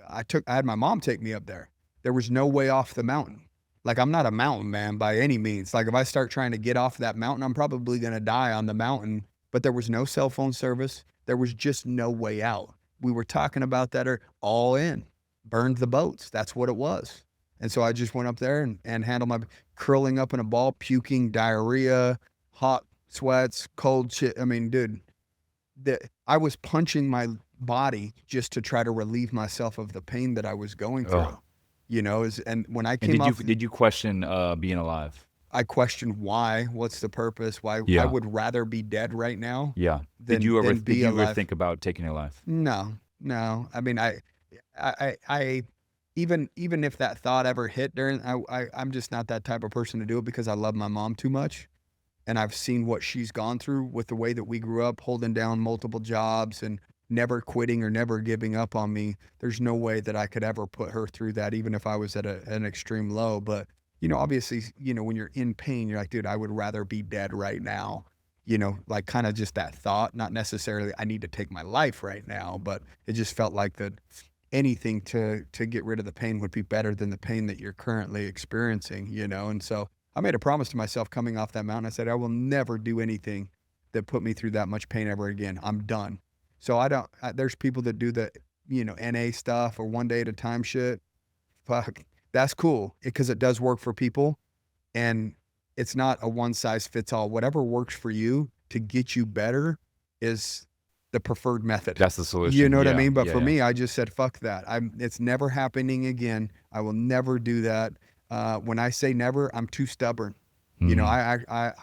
I had my mom take me up there. There was no way off the mountain. Like, I'm not a mountain man by any means. Like, if I start trying to get off that mountain, I'm probably going to die on the mountain. But there was no cell phone service. There was just no way out. We were talking about that, or all in, burned the boats. That's what it was. And so I just went up there and handled my curling up in a ball, puking, diarrhea, hot sweats, cold shit. I mean, dude, I was punching my body just to try to relieve myself of the pain that I was going through. oh. And when I And came off, did you question being alive? I questioned why. What's the purpose? Why I Yeah, would rather be dead right now yeah. than Did be you ever alive. think about taking your life? No, no. I mean, I even if that thought ever hit during, I'm just not that type of person to do it because I love my mom too much. And I've seen what she's gone through with the way that we grew up, holding down multiple jobs and never quitting or never giving up on me. There's no way that I could ever put her through that, even if I was at an extreme low. But, obviously, when you're in pain, you're like, dude, I would rather be dead right now. Like, kind of just that thought, not necessarily I need to take my life right now, but it just felt like that anything to get rid of the pain would be better than the pain that you're currently experiencing. And so I made a promise to myself coming off that mountain. I said, I will never do anything that put me through that much pain ever again. I'm done. So there's people that do the, NA stuff or one day at a time shit. Fuck, that's cool because it does work for people. And it's not a one size fits all. Whatever works for you to get you better is the preferred method. That's the You solution. know what I Yeah, mean? But yeah, for yeah. me, I just said, fuck that. It's never happening again. I will never do that. When I say never, I'm too stubborn. Mhm.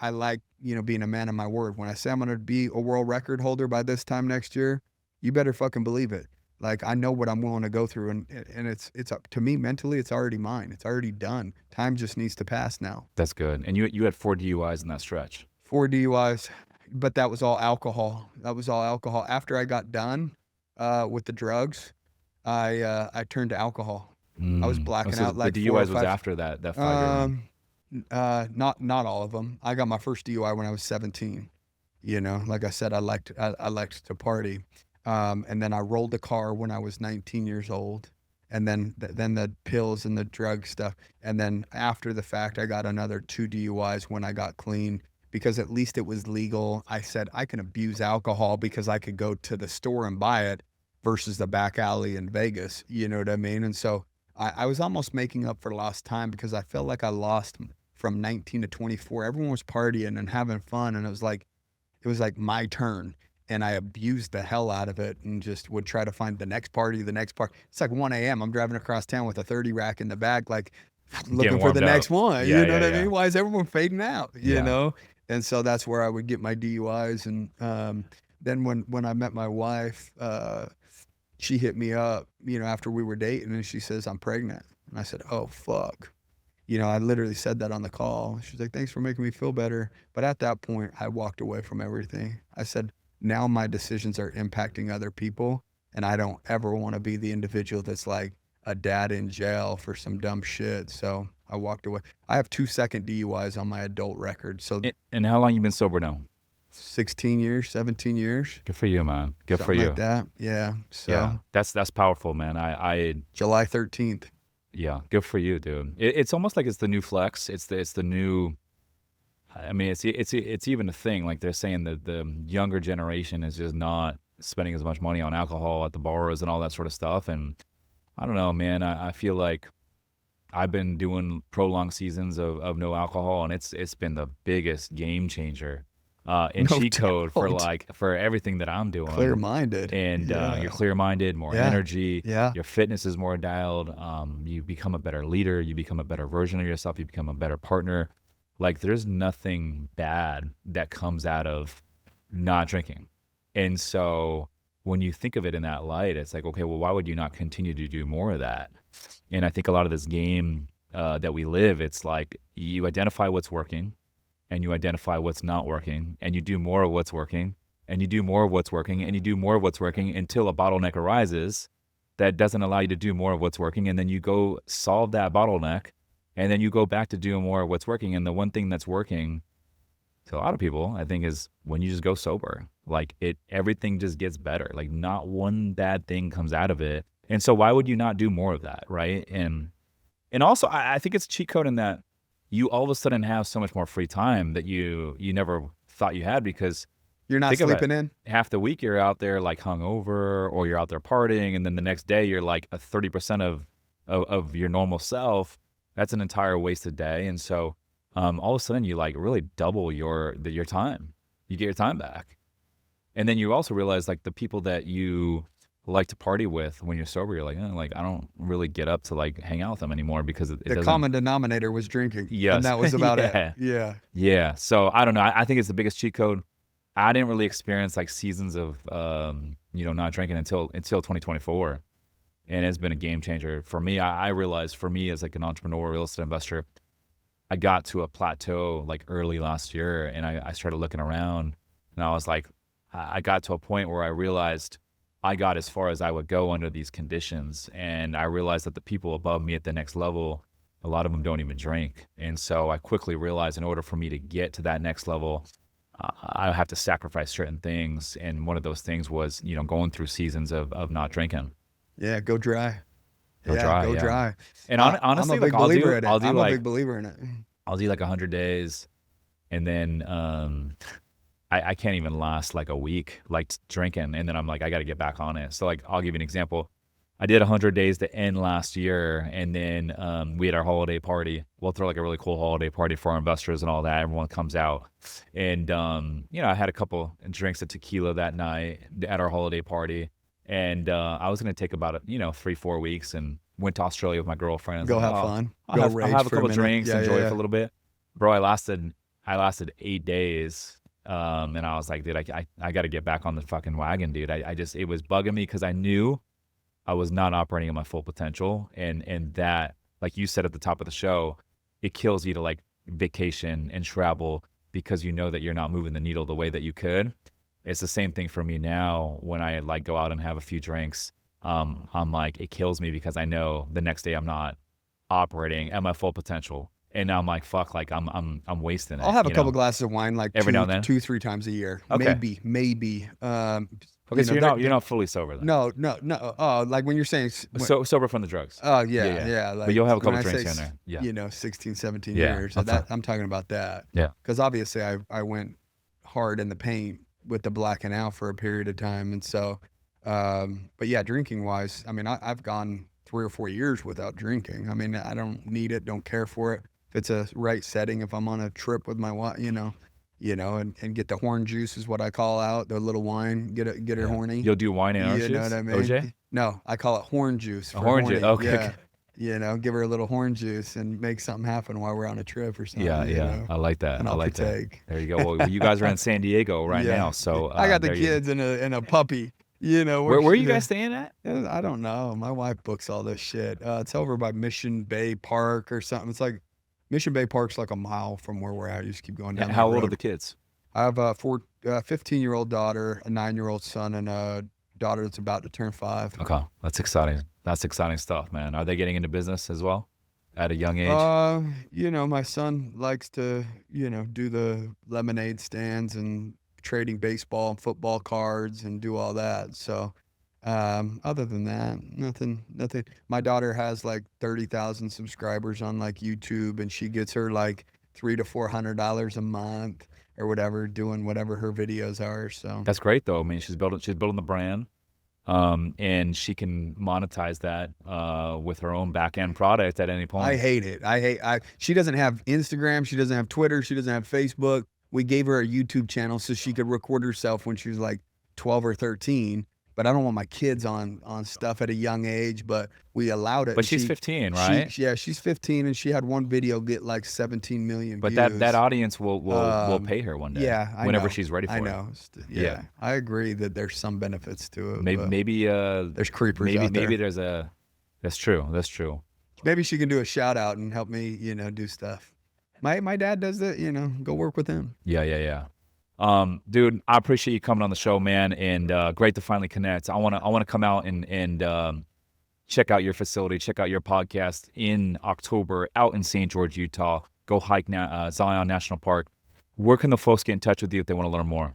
I like, being a man of my word. When I say I'm going to be a world record holder by this time next year, you better fucking believe it. Like, I know what I'm willing to go through, and it's up to me mentally. It's already mine. It's already done. Time just needs to pass now. That's good. And you had 4 DUIs in that stretch. 4 DUIs, but that was all alcohol. That was all alcohol. After I got done with the drugs, I turned to alcohol. I was Oh, blacking so out the like 4 or DUIs was 5. after that 5-year run. Not all of them. I got my first DUI when I was 17. Like I said, I liked to party. And then I rolled a car when I was 19 years old. And then the pills and the drug stuff. And then after the fact, I got another 2 DUIs when I got clean because at least it was legal. I said I can abuse alcohol because I could go to the store and buy it versus the back alley in Vegas. You know what I mean? And so I was almost making up for lost time because I felt like I lost from 19 to 24. Everyone was partying and having fun. And it was like my turn. And I abused the hell out of it and just would try to find the next party. It's like 1 a.m. I'm driving across town with a 30 rack in the back, like looking Getting for the warmed up. next one. Yeah, You know yeah, what I yeah. mean? Why is everyone fading out? Yeah. And so that's where I would get my DUIs. And then when I met my wife, she hit me up, after we were dating, and she says, I'm pregnant. And I said, oh, fuck. I literally said that on the call. She's like, thanks for making me feel better. But at that point, I walked away from everything. I said, now my decisions are impacting other people. And I don't ever want to be the individual that's like a dad in jail for some dumb shit. So I walked away. I have 2 second DUIs on my adult record. So And how long you been sober now? 16 years, 17 years, Good for you, man. Good for something you. like that. Yeah. So Yeah. That's powerful, man. I July 13th. yeah, good for you, dude. It's almost like it's the new flex. It's the new I mean, it's even a thing. Like they're saying that the younger generation is just not spending as much money on alcohol at the bars and all that sort of stuff. And I don't know, man. I feel like I've been doing prolonged seasons of no alcohol, and it's been the biggest game changer in No cheat code for doubt. like for everything that I'm doing. Clear-minded. And Yeah. you're clear-minded, more Yeah. energy, Yeah. your fitness is more dialed. You become a better leader, you become a better version of yourself, you become a better partner. Like there's nothing bad that comes out of not drinking. And so when you think of it in that light, it's like, okay, well, why would you not continue to do more of that? And I think a lot of this game that we live, it's like you identify what's working and you identify what's not working and you do more of what's working and you do more of what's working and you do more of what's working until a bottleneck arises that doesn't allow you to do more of what's working. And then you go solve that bottleneck and then you go back to doing more of what's working. And the one thing that's working to a lot of people, I think, is when you just go sober. Like everything just gets better. Like not one bad thing comes out of it. And so why would you not do more of that, right? And also I think it's cheat code in that you all of a sudden have so much more free time that you never thought you had, because You're not think about it. sleeping in? Half the week you're out there like hungover or you're out there partying, and then the next day you're like a 30% of your normal self. That's an entire wasted day. And so all of a sudden you like really double your time. You get your time back. And then you also realize like the people that you like to party with when you're sober, you're like, like I don't really get up to like hang out with them anymore because it The doesn't. common denominator was drinking. Yes. And that was about Yeah. it. Yeah. Yeah. So I don't know. I think it's the biggest cheat code. I didn't really experience like seasons of not drinking until 2024. And it's been a game changer for me. I realized for me as like an entrepreneur, real estate investor, I got to a plateau like early last year, and I started looking around, and I was like, I got to a point where I realized I got as far as I would go under these conditions. And I realized that the people above me at the next level, a lot of them don't even drink. And so I quickly realized in order for me to get to that next level, I have to sacrifice certain things. And one of those things was, going through seasons of not drinking. Yeah. Go dry. Go Yeah. dry, Go yeah. dry. And I'm honestly, a like big believer in it. I'll do I'm a like big believer in it. I'll do like 100 days, and then I can't even last like a week like drinking, and then I'm like I got to get back on it. So like I'll give you an example. I did 100 days to end last year, and then we had our holiday party. We'll throw like a really cool holiday party for our investors and all that. Everyone comes out, and I had a couple drinks of tequila that night at our holiday party, and I was gonna take about 3-4 weeks and went to Australia with my girlfriend. I was Go like, have "Oh, fun. I'll Go have, rage a for a couple minute. drinks, Yeah. enjoy Yeah. it for Yeah. a little bit." Bro, I lasted 8 days. And I was like, dude, I got to get back on the fucking wagon, dude. It was bugging me because I knew I was not operating at my full potential. And that, like you said at the top of the show, it kills you to like vacation and travel because you know that you're not moving the needle the way that you could. It's the same thing for me now when I like go out and have a few drinks. I'm like, it kills me because I know the next day I'm not operating at my full potential. And now I'm like, fuck, like I'm wasting it. I'll have a couple glasses of wine like Every now and then? 2-3 times a year. Okay. Maybe. Okay, so you're not fully sober then. No. Oh, like when you're saying, So sober from the drugs. oh Yeah. yeah. Like But you'll have a when couple I drinks say, here and there. Yeah. 16, 17 Yeah, years. okay. I'm talking about that. Yeah. Because obviously I went hard in the paint with the blacking out for a period of time, and so, but yeah, drinking wise, I mean, I've gone 3 or 4 years without drinking. I mean, I don't need it, don't care for it. If it's a right setting, if I'm on a trip with my wife, and get the horn juice is what I call out, the little wine, get her Yeah. horny. You'll do wine and orange You know juice? what I mean? OJ? No, I call it horn juice. A For horn juice. horny. Okay. Yeah. Give her a little horn juice and make something happen while we're on a trip or something. Yeah. I like that. And I I'll like that. partake. There you go. Well, you guys are in San Diego right Yeah. now, so I got the there you- kids and a puppy. Where are you guys staying at? I don't know. My wife books all this shit. It's over by Mission Bay Park or something. It's like Mission Bay Park's like a mile from where we're at. You just keep going down. How that old are road. the kids? I have a 15-year-old daughter, a 9-year-old son, and a daughter that's about to turn 5. Okay, that's exciting. That's exciting stuff, man. Are they getting into business as well at a young age? My son likes to, do the lemonade stands and trading baseball and football cards and do all that. So, other than that, nothing. My daughter has like 30,000 subscribers on like YouTube, and she gets her like $300 to $400 a month or whatever, doing whatever her videos are. So That's great though. I mean, she's building the brand, and she can monetize that with her own back end product at any I point. hate it. She doesn't have Instagram. She doesn't have Twitter. She doesn't have Facebook. We gave her a YouTube channel so she could record herself when she was like 12 or 13. But I don't want my kids on stuff at a young age, but we allowed it. But and she's 15, right? Yeah, she's 15, and she had one video get like 17 million But views. that audience will Um, pay her one day. Yeah, I whenever know. she's ready for I it. know. Yeah. I agree that there's some benefits to it. Maybe but maybe there's creepers maybe out there. maybe there's a that's true. That's true. Maybe she can do a shout out and help me, do stuff. My dad does that, go work with him. Yeah. Dude, I appreciate you coming on the show, man, and great to finally connect. I wanna come out and check out your facility, check out your podcast in October out in St. George, Utah. Go hike Zion National Park. Where can the folks get in touch with you if they want to learn more?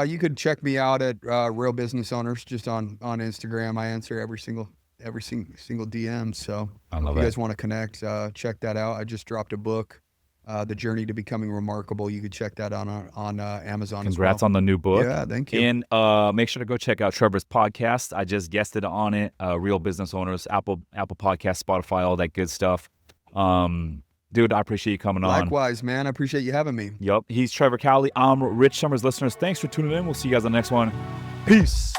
You could check me out at Real Business Owners just on Instagram. I answer every single DM. So I if love you it. guys want to connect, check that out. I just dropped a book, The Journey to Becoming Remarkable. You could check that on Amazon. Congrats as well. on the new book. Yeah, thank you. And make sure to go check out Trevor's podcast. I just guested on it. Real Business Owners, Apple Podcast, Spotify, all that good stuff. Dude, I appreciate you coming on. Likewise, man. I appreciate you having me. Yep. He's Trevor Cowley. I'm Rich Summers. Listeners, thanks for tuning in. We'll see you guys on the next one. Peace.